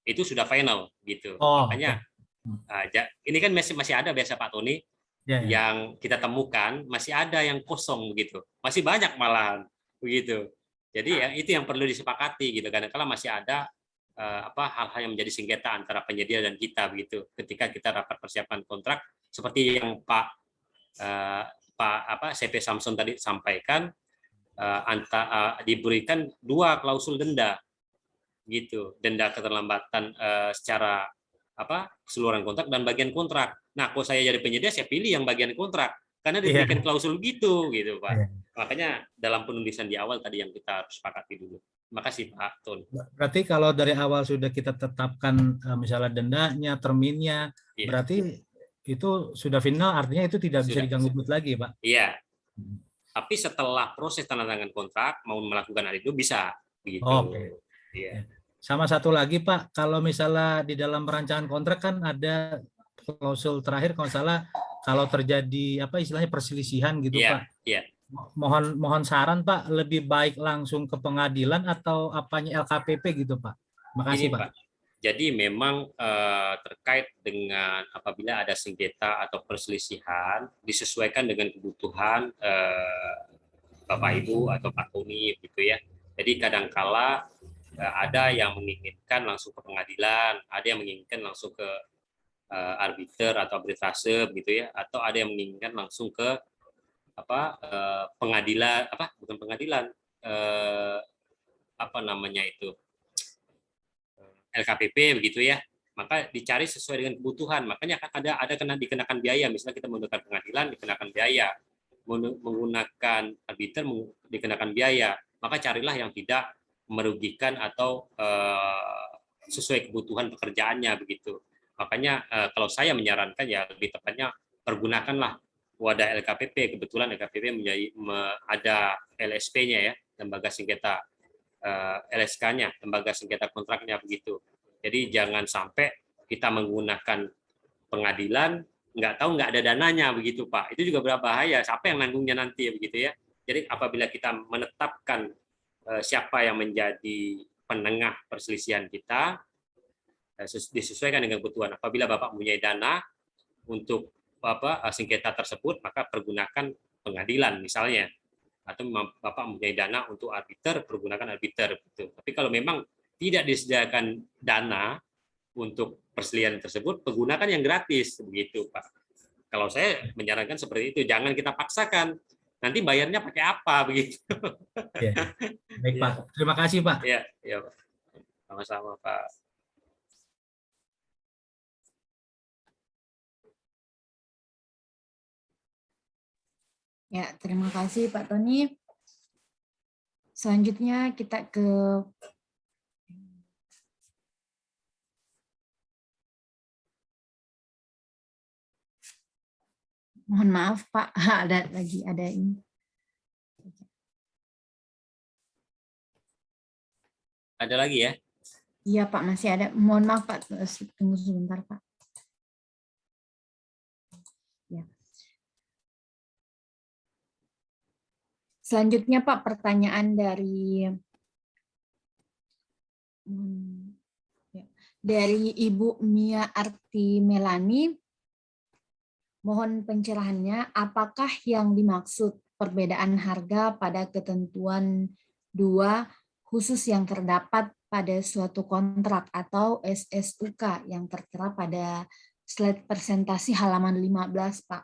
itu sudah final gitu. Makanya ini kan masih ada biasa Pak Tony yang kita temukan masih ada yang kosong begitu. Masih banyak malahan begitu. Jadi ya itu yang perlu disepakati gitu. Karena kalau masih ada hal-hal yang menjadi sengketa antara penyedia dan kita begitu. Ketika kita rapat persiapan kontrak seperti yang Pak CP Samson tadi sampaikan, diberikan 2 klausul denda gitu, denda keterlambatan secara keseluruhan kontrak dan bagian kontrak. Nah, kalau saya jadi penyedia saya pilih yang bagian kontrak karena diberikan klausul gitu Pak. Makanya dalam penulisan di awal tadi yang kita harus sepakati dulu. Makasih Pak Ton.
Berarti kalau dari awal sudah kita tetapkan misalnya dendanya, terminnya, berarti itu sudah final, artinya itu tidak bisa diganggu lagi Pak?
Iya. Tapi setelah proses tanda tangan kontrak mau melakukan hal itu bisa begitu. Iya.
Sama satu lagi Pak, kalau misalnya di dalam perancangan kontrak kan ada klausul terakhir kalau salah, kalau terjadi istilahnya perselisihan gitu Pak.
Iya.
Mohon saran Pak, lebih baik langsung ke pengadilan atau apanya LKPP gitu Pak. Makasih Pak.
Jadi memang terkait dengan apabila ada sengketa atau perselisihan disesuaikan dengan kebutuhan Bapak Ibu atau Pak Tony gitu ya. Jadi kadangkala ada yang menginginkan langsung ke pengadilan, ada yang menginginkan langsung ke arbiter atau arbitrase begitu ya, atau ada yang menginginkan langsung ke pengadilan bukan pengadilan LKPP begitu ya, maka dicari sesuai dengan kebutuhan. Makanya kan ada dikenakan biaya, misalnya kita menggunakan pengadilan dikenakan biaya, menggunakan arbiter dikenakan biaya, maka carilah yang tidak merugikan atau sesuai kebutuhan pekerjaannya begitu. Makanya kalau saya menyarankan ya lebih tepatnya pergunakanlah wadah LKPP. Kebetulan LKPP ada LSP-nya ya, lembaga sengketa LSK-nya, lembaga sengketa kontraknya begitu. Jadi jangan sampai kita menggunakan pengadilan nggak ada dananya begitu Pak. Itu juga berbahaya. Siapa yang nanggungnya nanti begitu ya. Jadi apabila kita menetapkan siapa yang menjadi penengah perselisihan kita, disesuaikan dengan kebutuhan. Apabila Bapak mempunyai dana untuk sengketa tersebut, maka pergunakan pengadilan misalnya, atau Bapak mempunyai dana untuk arbiter, pergunakan arbiter gitu. Tapi kalau memang tidak disediakan dana untuk perselisihan tersebut, pergunakan yang gratis begitu Pak. Kalau saya menyarankan seperti itu, jangan kita paksakan. Nanti bayarnya pakai apa begitu.
Ya. Baik
Ya.
Pak, terima kasih Pak.
Ya, ya, Pak. Sama-sama Pak.
Ya, terima kasih Pak Tony. Selanjutnya kita ke mohon maaf Pak, ada ini.
Ada lagi ya?
Iya Pak, masih ada. Mohon maaf Pak, tunggu sebentar Pak. Ya. Selanjutnya Pak, pertanyaan dari Ibu Mia Arti Melani. Mohon pencerahannya, apakah yang dimaksud perbedaan harga pada ketentuan 2 khusus yang terdapat pada suatu kontrak atau SSUK yang tertera pada slide presentasi halaman 15, Pak?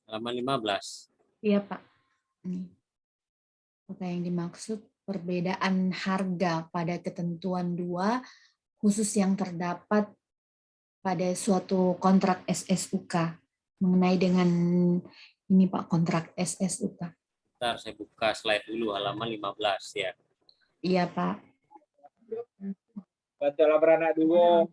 Halaman 15.
Iya, Pak. Apa yang dimaksud perbedaan harga pada ketentuan 2 khusus yang terdapat pada suatu kontrak SSUK mengenai dengan ini Pak, kontrak SSUK.
Bentar, saya buka slide dulu halaman 15 ya.
Iya Pak.
Bacalah beranak dulu.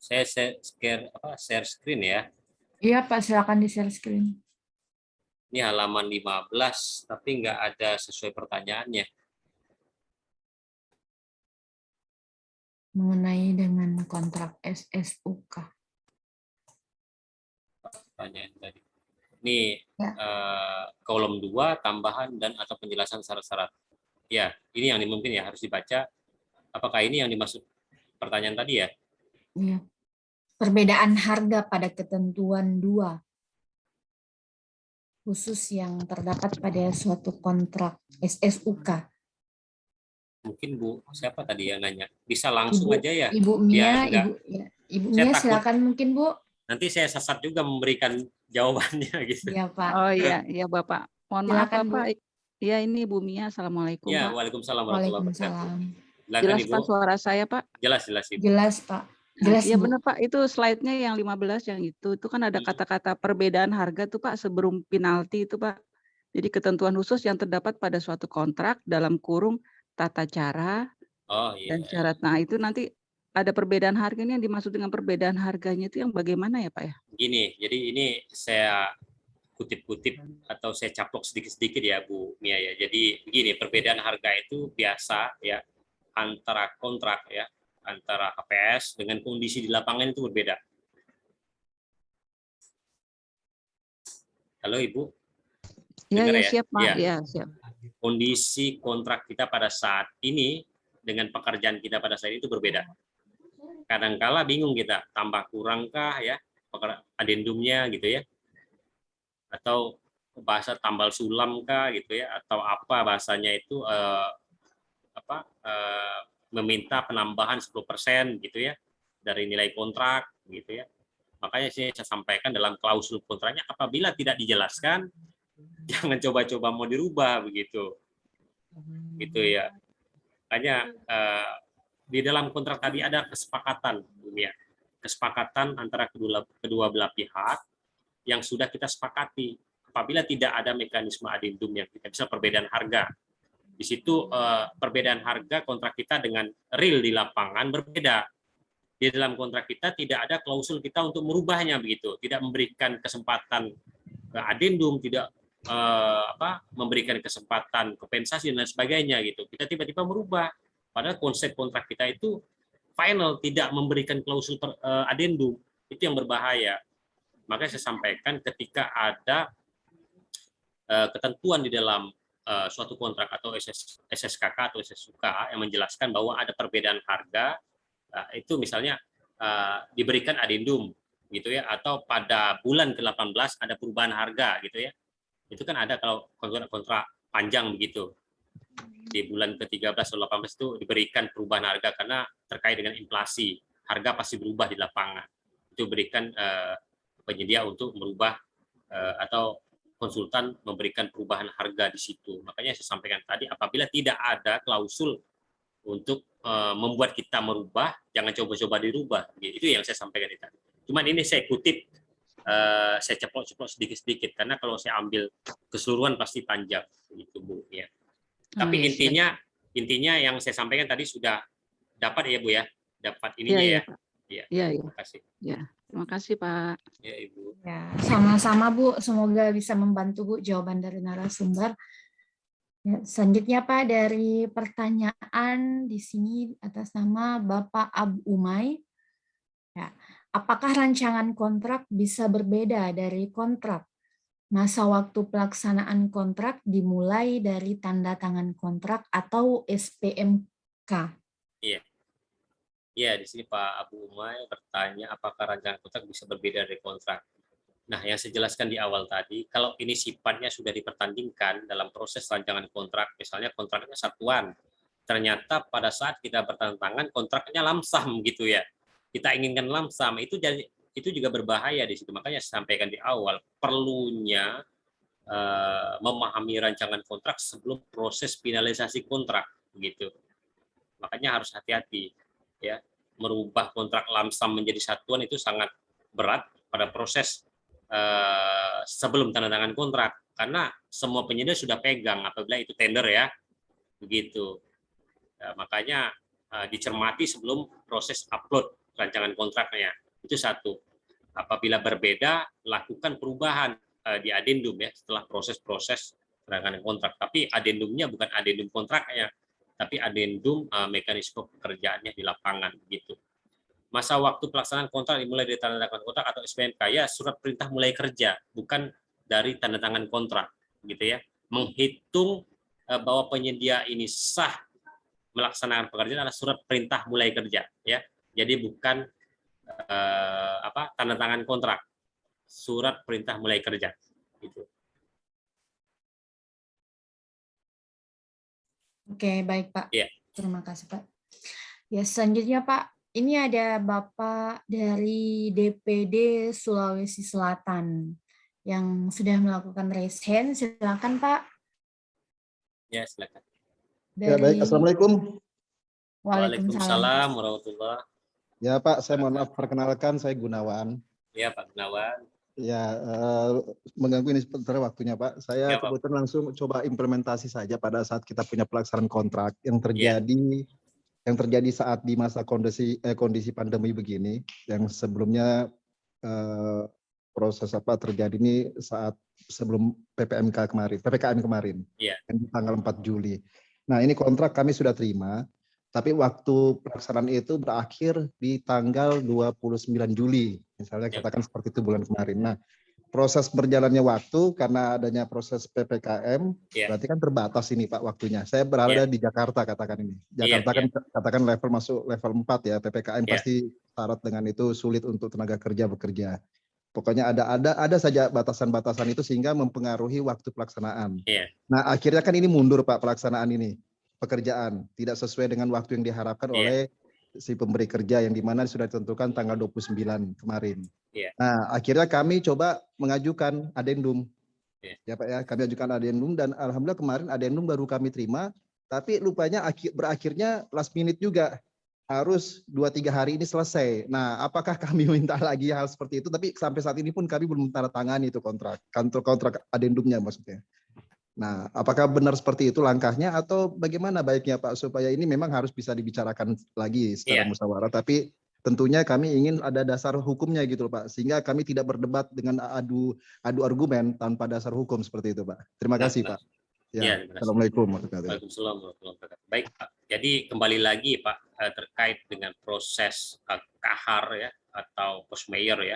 Saya share screen ya.
Iya Pak, silakan di share screen.
Ini halaman 15, tapi nggak ada sesuai pertanyaannya.
Mengenai dengan kontrak SSUK.
Pertanyaan tadi. Ini
Ya.
kolom 2, tambahan dan atau penjelasan syarat-syarat. Ya, ini yang mungkin ya harus dibaca. Apakah ini yang dimaksud pertanyaan tadi ya?
Iya. Perbedaan harga pada ketentuan 2 khusus yang terdapat pada suatu kontrak SSUK.
Mungkin Bu, siapa tadi yang nanya? Bisa langsung aja ya?
Ibu Mia,
Ya,
Ibu
Saya
Mia
takut.
silakan mungkin Bu.
Nanti saya sasar juga memberikan jawabannya gitu.
Iya Pak.
Oh iya, iya Bapak. Mohon maaf
Silakan, Bu.
Bapak. Iya ini Bu Mia. Assalamualaikum
Ya,
Pak.
waalaikumsalam warahmatullahi wabarakatuh.
Waalaikumsalam.
Silakan
Jelas
Ibu.
Pak suara saya Pak?
Jelas Ibu.
Jelas Pak. Jelas
Iya
Bu.
benar Pak, itu slide-nya yang 15 yang itu kan ada kata-kata perbedaan harga tuh Pak sebelum penalti itu Pak. Jadi ketentuan khusus yang terdapat pada suatu kontrak dalam kurung tata cara
Oh iya.
dan syarat. Nah itu nanti ada perbedaan harga ini yang dimaksud dengan perbedaan harganya itu yang bagaimana ya Pak ya?
Gini, jadi ini saya kutip-kutip atau saya caplok sedikit-sedikit ya Bu Mia ya. Jadi begini, perbedaan harga itu biasa ya antara kontrak ya, antara KPS dengan kondisi di lapangan itu berbeda. Halo Ibu?
Iya
Dengar
ya,
ya?
siap Pak.
Ya.
Iya siap.
Kondisi kontrak kita pada saat ini dengan pekerjaan kita pada saat itu berbeda. Kadangkala bingung kita, tambah kurangkah ya adendumnya gitu ya, atau bahasa tambal sulam kah gitu ya, atau apa bahasanya itu meminta penambahan 10% gitu ya dari nilai kontrak gitu ya. Makanya saya sampaikan dalam klausul kontraknya apabila tidak dijelaskan jangan coba-coba mau dirubah begitu. Gitu ya. Makanya di dalam kontrak tadi ada kesepakatan ya. Kesepakatan antara kedua belah pihak yang sudah kita sepakati. Apabila tidak ada mekanisme adendum yang kita bisa perbedaan harga. Di situ perbedaan harga kontrak kita dengan real di lapangan berbeda. Di dalam kontrak kita tidak ada klausul kita untuk merubahnya begitu, tidak memberikan kesempatan adendum, tidak memberikan kesempatan kompensasi dan sebagainya gitu. Kita tiba-tiba merubah. Padahal konsep kontrak kita itu final, tidak memberikan klausul adendum. Itu yang berbahaya. Makanya saya sampaikan ketika ada ketentuan di dalam suatu kontrak atau SSKK atau SSUK yang menjelaskan bahwa ada perbedaan harga, itu misalnya diberikan adendum gitu ya, atau pada bulan ke-18 ada perubahan harga gitu ya. Itu kan ada kalau kontrak panjang begitu. Di bulan ke-13 atau 18 itu diberikan perubahan harga karena terkait dengan inflasi. Harga pasti berubah di lapangan. Itu berikan penyedia untuk merubah atau konsultan memberikan perubahan harga di situ. Makanya saya sampaikan tadi, apabila tidak ada klausul untuk membuat kita merubah, jangan coba-coba dirubah. Itu yang saya sampaikan tadi. Cuman ini saya kutip, saya ceplok-ceplok sedikit-sedikit karena kalau saya ambil keseluruhan pasti panjang, gitu Bu. Ya. Tapi intinya yang saya sampaikan tadi sudah dapat ya Bu ya, dapat ininya ya.
Iya.
Terima kasih.
Ya, terima kasih Pak.
Ya Ibu.
Ya, sama-sama Bu. Semoga bisa membantu Bu jawaban dari narasumber. Ya, selanjutnya Pak, dari pertanyaan di sini atas nama Bapak Abu Umay. Ya, apakah rancangan kontrak bisa berbeda dari kontrak? Masa waktu pelaksanaan kontrak dimulai dari tanda tangan kontrak atau SPMK.
Iya. Ya, di sini Pak Abu Umay bertanya apakah rancangan kontrak bisa berbeda dari kontrak. Nah, yang saya jelaskan di awal tadi, kalau ini sifatnya sudah dipertandingkan dalam proses rancangan kontrak, misalnya kontraknya satuan, ternyata pada saat kita bertantangan kontraknya lamsam gitu ya. Kita inginkan lamsam, itu juga berbahaya di situ. Makanya saya sampaikan di awal, perlunya memahami rancangan kontrak sebelum proses finalisasi kontrak begitu. Makanya harus hati-hati ya, merubah kontrak lamsam menjadi satuan itu sangat berat pada proses sebelum tanda tangan kontrak, karena semua penyedia sudah pegang apabila itu tender ya, begitu. Ya, makanya dicermati sebelum proses upload rancangan kontraknya, itu satu. Apabila berbeda, lakukan perubahan di adendum ya setelah proses-proses rancangan kontrak. Tapi adendumnya bukan adendum kontraknya, tapi adendum mekanisme pekerjaannya di lapangan gitu. Masa waktu pelaksanaan kontrak dimulai dari tanda tangan kontrak atau SPMK, ya surat perintah mulai kerja, bukan dari tanda tangan kontrak gitu ya. Menghitung bahwa penyedia ini sah melaksanakan pekerjaan adalah surat perintah mulai kerja ya. Jadi bukan tanda tangan kontrak, surat perintah mulai kerja gitu.
Oke, baik Pak.
Ya.
Terima kasih Pak. Ya, selanjutnya Pak, ini ada Bapak dari DPD Sulawesi Selatan yang sudah melakukan raise hand. Silakan Pak.
Ya, silakan.
Ya, baik. Assalamualaikum.
Waalaikumsalam warahmatullahi.
Ya Pak, saya mohon maaf, perkenalkan saya Gunawan.
Ya Pak Gunawan.
Ya, mengganggu ini sebentar waktunya Pak. Saya
Ya, Pak.
kebetulan langsung coba implementasi saja pada saat kita punya pelaksanaan kontrak yang terjadi saat di masa kondisi pandemi begini, yang sebelumnya proses terjadi ini saat sebelum PPKM kemarin,
Ya.
yang di tanggal 4 Juli. Nah, ini kontrak kami sudah terima, tapi waktu pelaksanaan itu berakhir di tanggal 29 Juli, misalnya katakan seperti itu bulan kemarin. Nah, proses berjalannya waktu karena adanya proses PPKM, berarti kan terbatas ini Pak waktunya. Saya berada di Jakarta katakan ini. Jakarta kan katakan masuk level 4 ya, PPKM pasti syarat dengan itu sulit untuk tenaga kerja bekerja. Pokoknya ada saja batasan-batasan itu sehingga mempengaruhi waktu pelaksanaan. Nah, akhirnya kan ini mundur Pak pelaksanaan ini. Pekerjaan tidak sesuai dengan waktu yang diharapkan oleh si pemberi kerja yang dimana sudah ditentukan tanggal 29 kemarin. Nah, akhirnya kami coba mengajukan adendum. Ya Pak ya, kami ajukan adendum dan alhamdulillah kemarin adendum baru kami terima, tapi lupanya berakhirnya last minute juga. Harus 2-3 hari ini selesai. Nah, apakah kami minta lagi hal seperti itu? Tapi sampai saat ini pun kami belum tanda tangani itu kontrak adendumnya maksudnya. Nah, apakah benar seperti itu langkahnya atau bagaimana baiknya Pak supaya ini memang harus bisa dibicarakan lagi secara musyawarah, tapi tentunya kami ingin ada dasar hukumnya gitu Pak, sehingga kami tidak berdebat dengan adu argumen tanpa dasar hukum seperti itu Pak. Terima kasih Pak. Ya, Assalamualaikum warahmatullahi wabarakatuh.
Waalaikumsalam warahmatullahi wabarakatuh. Baik Pak, jadi kembali lagi Pak terkait dengan proses kahar ya atau post mayor ya.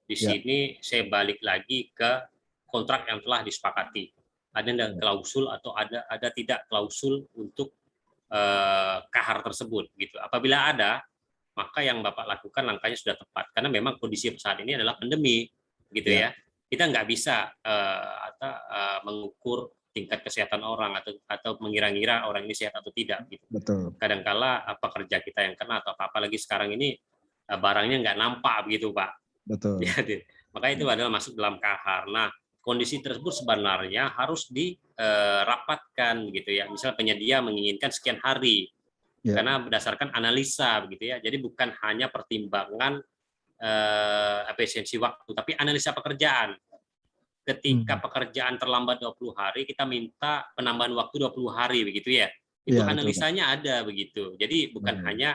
Di sini saya balik lagi ke kontrak yang telah disepakati. Ada klausul atau ada tidak klausul untuk kahar tersebut gitu. Apabila ada, maka yang Bapak lakukan langkahnya sudah tepat. Karena memang kondisi saat ini adalah pandemi, gitu
Ya.
ya. Kita nggak bisa mengukur tingkat kesehatan orang atau mengira-ngira orang ini sehat atau tidak. Gitu.
Betul.
Kadangkala pekerja kita yang kena atau apalagi sekarang ini barangnya nggak nampak begitu Pak.
Betul.
Jadi, makanya itu adalah masuk dalam kahar. Nah, kondisi tersebut sebenarnya harus dirapatkan gitu ya. Misal penyedia menginginkan sekian hari,
Ya.
karena berdasarkan analisa begitu ya. Jadi bukan hanya pertimbangan efisiensi waktu, tapi analisa pekerjaan. Ketika pekerjaan terlambat 20 hari, kita minta penambahan waktu 20 hari begitu ya. Itu
Ya, betul,
analisanya ada begitu. Jadi bukan hanya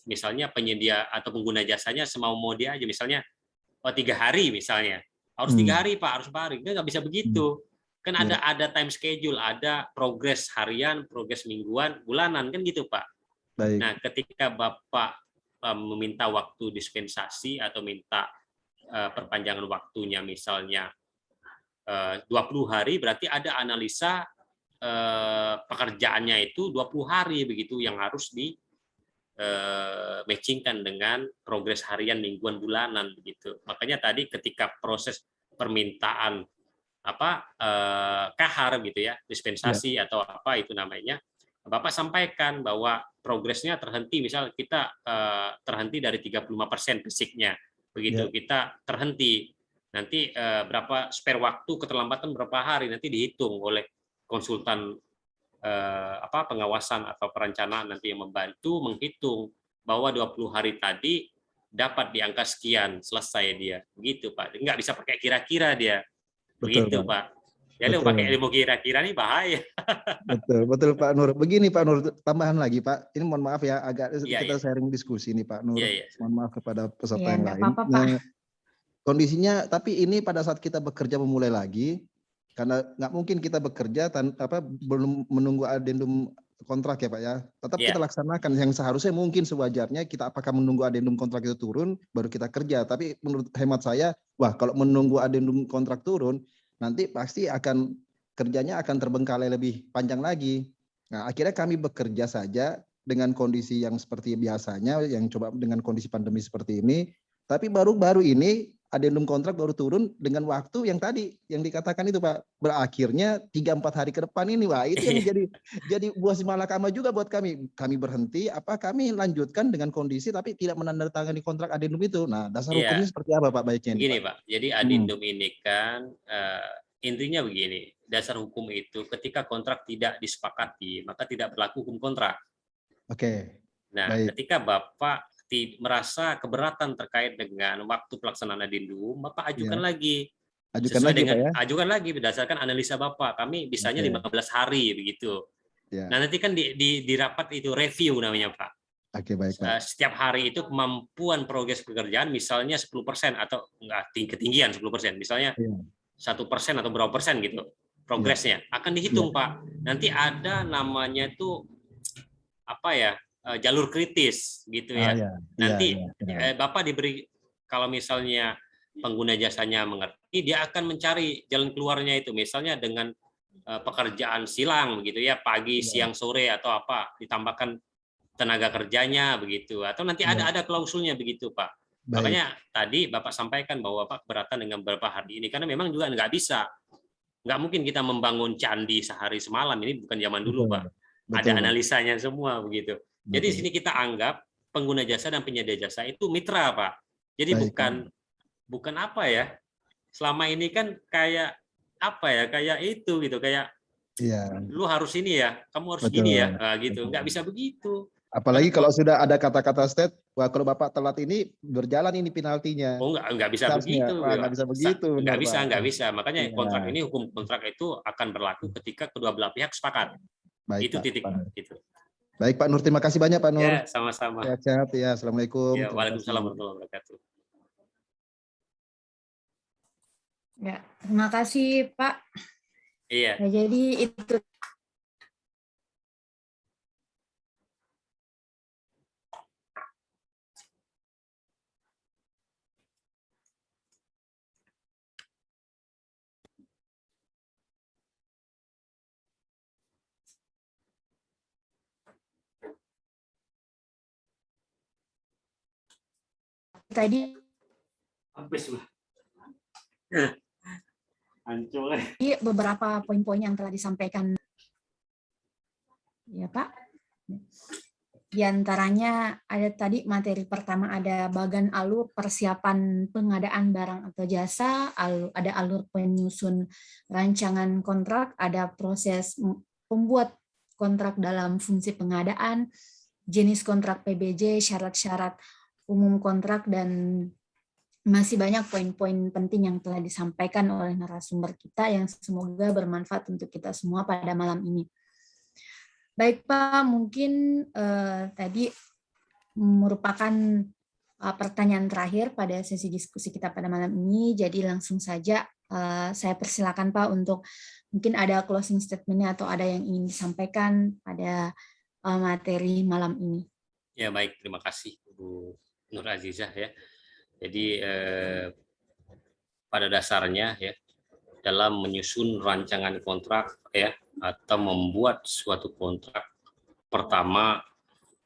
misalnya penyedia atau pengguna jasanya semau mau dia aja, misalnya 3 hari misalnya harus 3 hari Pak, harus 4 hari, nggak bisa begitu, kan ada time schedule, ada progres harian, progres mingguan, bulanan, kan gitu Pak.
Baik.
Nah ketika Bapak meminta waktu dispensasi atau minta perpanjangan waktunya misalnya 20 hari, berarti ada analisa pekerjaannya itu 20 hari begitu yang harus di matchingkan dengan progres harian, mingguan, bulanan begitu. Makanya tadi ketika proses permintaan kahar gitu ya, dispensasi atau apa itu namanya, Bapak sampaikan bahwa progresnya terhenti, misal kita terhenti dari 35% fisiknya, begitu kita terhenti, nanti berapa spare waktu keterlambatan berapa hari nanti dihitung oleh konsultan pengawasan atau perencanaan nanti yang membantu menghitung bahwa 20 hari tadi dapat di angka sekian, selesai dia. Begitu, Pak. Nggak bisa pakai kira-kira dia. Begitu,
Betul, Pak.
Pak. Jadi
Betul.
pakai ilmu kira-kira ini bahaya.
Betul, betul Pak Nur. Begini Pak Nur, tambahan lagi Pak. Ini mohon maaf ya, agak
Iya,
kita
iya.
sharing diskusi nih Pak Nur.
Iya, iya.
Mohon maaf kepada peserta
Iya,
yang
nggak
lain.
apa-apa, Pak.
Kondisinya, tapi ini pada saat kita bekerja memulai lagi, karena nggak mungkin kita bekerja belum menunggu adendum kontrak ya Pak ya. Tetap
Iya.
kita laksanakan yang seharusnya mungkin sewajarnya kita apakah menunggu adendum kontrak itu turun baru kita kerja. Tapi menurut hemat saya, wah kalau menunggu adendum kontrak turun nanti pasti kerjanya akan terbengkalai lebih panjang lagi. Nah, akhirnya kami bekerja saja dengan kondisi yang seperti biasanya, yang coba dengan kondisi pandemi seperti ini. Tapi baru-baru ini adendum kontrak baru turun dengan waktu yang tadi yang dikatakan itu Pak, berakhirnya 3-4 hari ke depan ini. Wah, itu yang jadi buah simalakama juga buat kami. Kami berhenti, kami lanjutkan dengan kondisi tapi tidak menandatangani kontrak adendum itu. Nah, dasar hukumnya seperti apa Pak baiknya ini,
Begini
Pak?
Pak, jadi adendum ini kan intinya begini, dasar hukum itu ketika kontrak tidak disepakati, maka tidak berlaku hukum kontrak.
Oke.
Nah,
Baik.
ketika Bapak merasa keberatan terkait dengan waktu pelaksanaan adendum, Bapak ajukan lagi.
Ajukan
Sesuai
lagi
dengan
Pak ya.
ajukan lagi berdasarkan analisa Bapak. Kami bisanya 15 hari begitu.
Ya.
Nah, nanti kan di rapat itu review namanya Pak.
Oke, baik Pak.
Setiap hari itu kemampuan progres pekerjaan misalnya 10% atau enggak ketinggian 10%, misalnya 1% atau berapa persen gitu progresnya akan dihitung Pak. Nanti ada namanya itu jalur kritis gitu ya. Nanti Bapak diberi, kalau misalnya pengguna jasanya mengerti, dia akan mencari jalan keluarnya itu, misalnya dengan pekerjaan silang begitu ya, pagi, siang, sore atau apa, ditambahkan tenaga kerjanya begitu, atau nanti ada klausulnya begitu Pak.
Baik.
Makanya tadi Bapak sampaikan bahwa Bapak keberatan dengan beberapa hari ini, karena memang juga nggak mungkin kita membangun candi sehari semalam, ini bukan zaman dulu Pak. Ada analisanya semua begitu. Jadi di sini kita anggap pengguna jasa dan penyedia jasa itu mitra Pak. Jadi bukan apa ya, selama ini kan kayak itu gitu, kayak lu harus ini ya, kamu harus gini ya, gitu. Nggak bisa begitu.
Apalagi kalau sudah ada kata-kata state, wah kalau Bapak telat ini berjalan ini penaltinya.
Oh nggak bisa begitu.
Nggak bisa begitu.
Nggak bisa. Makanya kontrak ini, hukum kontrak itu akan berlaku ketika kedua belah pihak sepakat.
Baik,
itu
Pak,
titik
Pak.
Gitu.
Baik Pak Nur, terima kasih banyak Pak Nur.
Ya, sama-sama.
Sehat-sehat ya. Assalamualaikum.
Ya, waalaikumsalam warahmatullahi wabarakatuh.
Ya, terima kasih Pak.
Iya.
Nah, jadi itu tadi
Habis lah. Hancur.
beberapa poin-poin yang telah disampaikan ya Pak. Di antaranya ada tadi materi pertama ada bagan alur persiapan pengadaan barang atau jasa, ada alur penyusun rancangan kontrak, ada proses pembuat kontrak dalam fungsi pengadaan, jenis kontrak PBJ, syarat-syarat umum kontrak, dan masih banyak poin-poin penting yang telah disampaikan oleh narasumber kita yang semoga bermanfaat untuk kita semua pada malam ini. Baik Pak, mungkin tadi merupakan pertanyaan terakhir pada sesi diskusi kita pada malam ini, jadi langsung saja saya persilakan Pak untuk mungkin ada closing statement-nya atau ada yang ingin disampaikan pada materi malam ini.
Ya baik, terima kasih Bu Nur Azizah ya. Jadi pada dasarnya ya dalam menyusun rancangan kontrak ya atau membuat suatu kontrak, pertama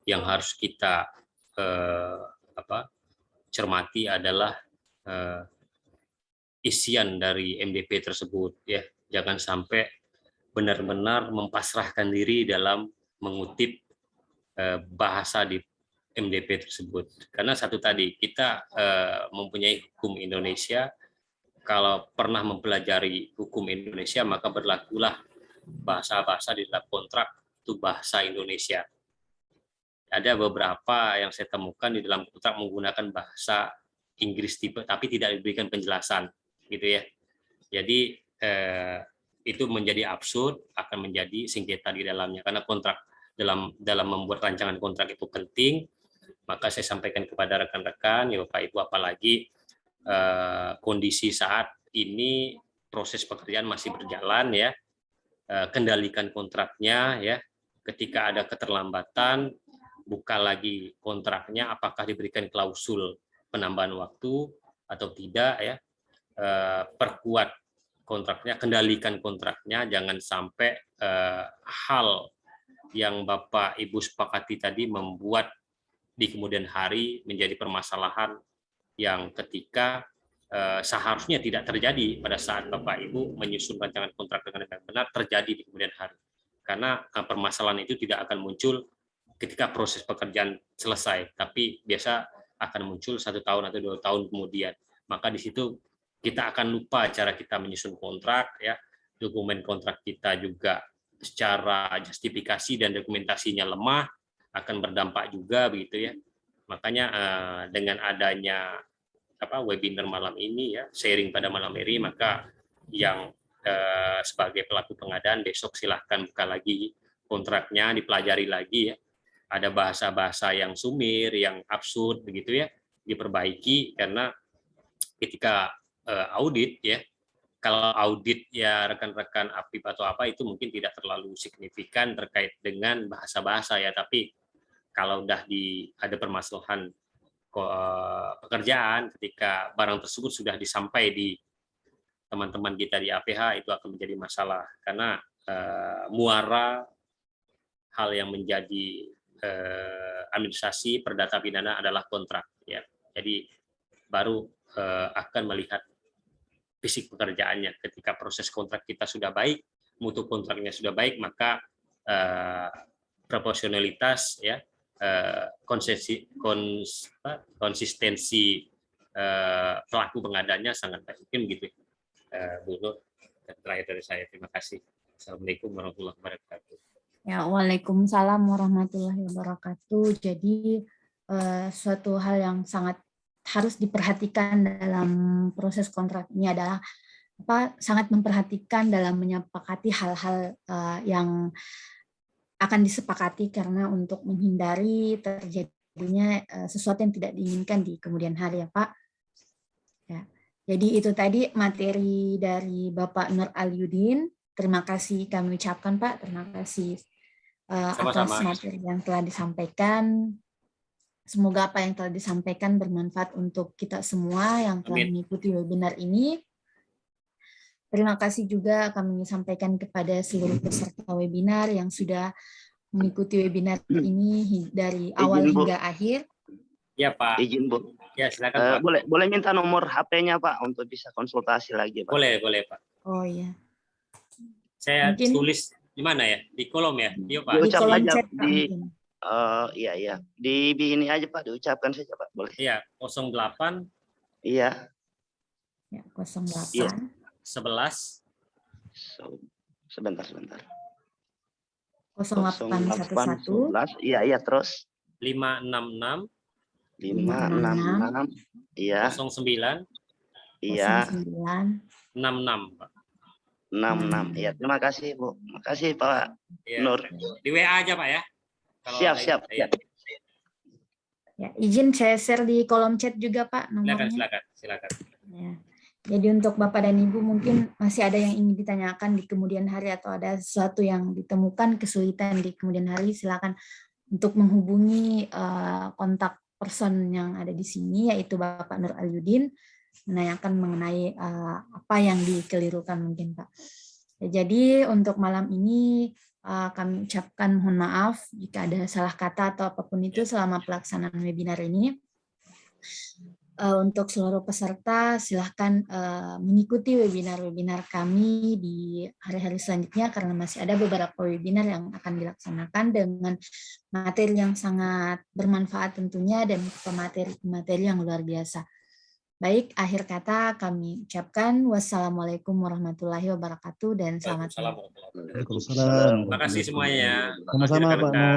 yang harus kita cermati adalah isian dari MDP tersebut ya. Jangan sampai benar-benar mempasrahkan diri dalam mengutip bahasa di MDP tersebut. Karena satu tadi, kita mempunyai hukum Indonesia. Kalau pernah mempelajari hukum Indonesia, maka berlakulah bahasa-bahasa di dalam kontrak itu bahasa Indonesia. Ada beberapa yang saya temukan di dalam kontrak menggunakan bahasa Inggris tapi tidak diberikan penjelasan, gitu ya. Jadi itu menjadi absurd, akan menjadi sengketa di dalamnya. Karena kontrak dalam membuat rancangan kontrak itu penting. Maka saya sampaikan kepada rekan-rekan, ya Bapak Ibu, apalagi kondisi saat ini proses pekerjaan masih berjalan ya, kendalikan kontraknya ya. Ketika ada keterlambatan, buka lagi kontraknya, apakah diberikan klausul penambahan waktu atau tidak ya. Perkuat kontraknya, kendalikan kontraknya, jangan sampai hal yang Bapak Ibu sepakati tadi membuat di kemudian hari menjadi permasalahan yang ketika seharusnya tidak terjadi pada saat Bapak Ibu menyusun rancangan kontrak dengan benar terjadi di kemudian hari. Karena permasalahan itu tidak akan muncul ketika proses pekerjaan selesai, tapi biasa akan muncul 1 tahun atau 2 tahun kemudian. Maka di situ kita akan lupa cara kita menyusun kontrak ya. Dokumen kontrak kita juga secara justifikasi dan dokumentasinya lemah, akan berdampak juga begitu ya. Makanya dengan adanya webinar malam ini ya, sharing pada malam ini, maka yang sebagai pelaku pengadaan besok silahkan buka lagi kontraknya, dipelajari lagi ya. Ada bahasa-bahasa yang sumir, yang absurd begitu ya, diperbaiki. Karena ketika audit ya, kalau audit ya rekan-rekan APIP atau apa itu mungkin tidak terlalu signifikan terkait dengan bahasa-bahasa ya, tapi kalau udah ada permasalahan pekerjaan, ketika barang tersebut sudah disampai di teman-teman kita di APH, itu akan menjadi masalah. Karena muara hal yang menjadi administrasi perdata pidana adalah kontrak ya. Jadi baru akan melihat fisik pekerjaannya. Ketika proses kontrak kita sudah baik, mutu kontraknya sudah baik, maka proporsionalitas ya, konsistensi pelaku pengadanya sangat baik. Mungkin begitu, Bu Nur. Terakhir dari saya, terima kasih. Assalamualaikum warahmatullahi wabarakatuh.
Ya, waalaikumsalam warahmatullahi wabarakatuh. Jadi suatu hal yang sangat harus diperhatikan dalam proses kontrak ini adalah sangat memperhatikan dalam menyepakati hal-hal yang akan disepakati, karena untuk menghindari terjadinya sesuatu yang tidak diinginkan di kemudian hari ya Pak. Ya. Jadi itu tadi materi dari Bapak Nur Aliuddin. Terima kasih kami ucapkan Pak, terima kasih atas materi yang telah disampaikan. Semoga apa yang telah disampaikan bermanfaat untuk kita semua yang telah mengikuti webinar ini. Terima kasih juga kami sampaikan kepada seluruh peserta webinar yang sudah mengikuti webinar ini dari awal hingga akhir.
Ya Pak.
Izin Bu.
Ya, silakan Pak.
Boleh minta nomor HP-nya Pak untuk bisa konsultasi lagi Pak.
Boleh Pak.
Oh iya.
Saya
Mungkin
tulis di mana ya? Di kolom ya? Iya Pak.
di
Diucap
kolom
aja
chat Pak,
di
mungkin.
iya. Di ini aja Pak, diucapkan saja Pak, boleh.
Iya, 08
Iya.
Ya, 08
Iya.
11
Sebentar.
0811
Iya, terus
566
566 iya
09
iya
09
66 Pak.
66. Iya, terima kasih Bu. Makasih Pak
Ya.
Nur.
Di WA aja Pak ya. Kalau
Siap.
ya.
Ya, izin saya share di kolom chat juga Pak nomornya.
Silakan.
Ya. Jadi untuk Bapak dan Ibu mungkin masih ada yang ingin ditanyakan di kemudian hari atau ada sesuatu yang ditemukan kesulitan di kemudian hari, silakan untuk menghubungi kontak person yang ada di sini yaitu Bapak Nur Alyudin, menanyakan mengenai apa yang dikelirukan mungkin Pak. Ya, jadi untuk malam ini kami ucapkan mohon maaf jika ada salah kata atau apapun itu selama pelaksanaan webinar ini. Untuk seluruh peserta silahkan mengikuti webinar-webinar kami di hari-hari selanjutnya karena masih ada beberapa webinar yang akan dilaksanakan dengan materi yang sangat bermanfaat tentunya dan materi yang luar biasa. Baik, akhir kata kami ucapkan wassalamualaikum warahmatullahi wabarakatuh dan selamat malam.
Waalaikumsalam.
Terima kasih semuanya.
Sama-sama Pak Nur.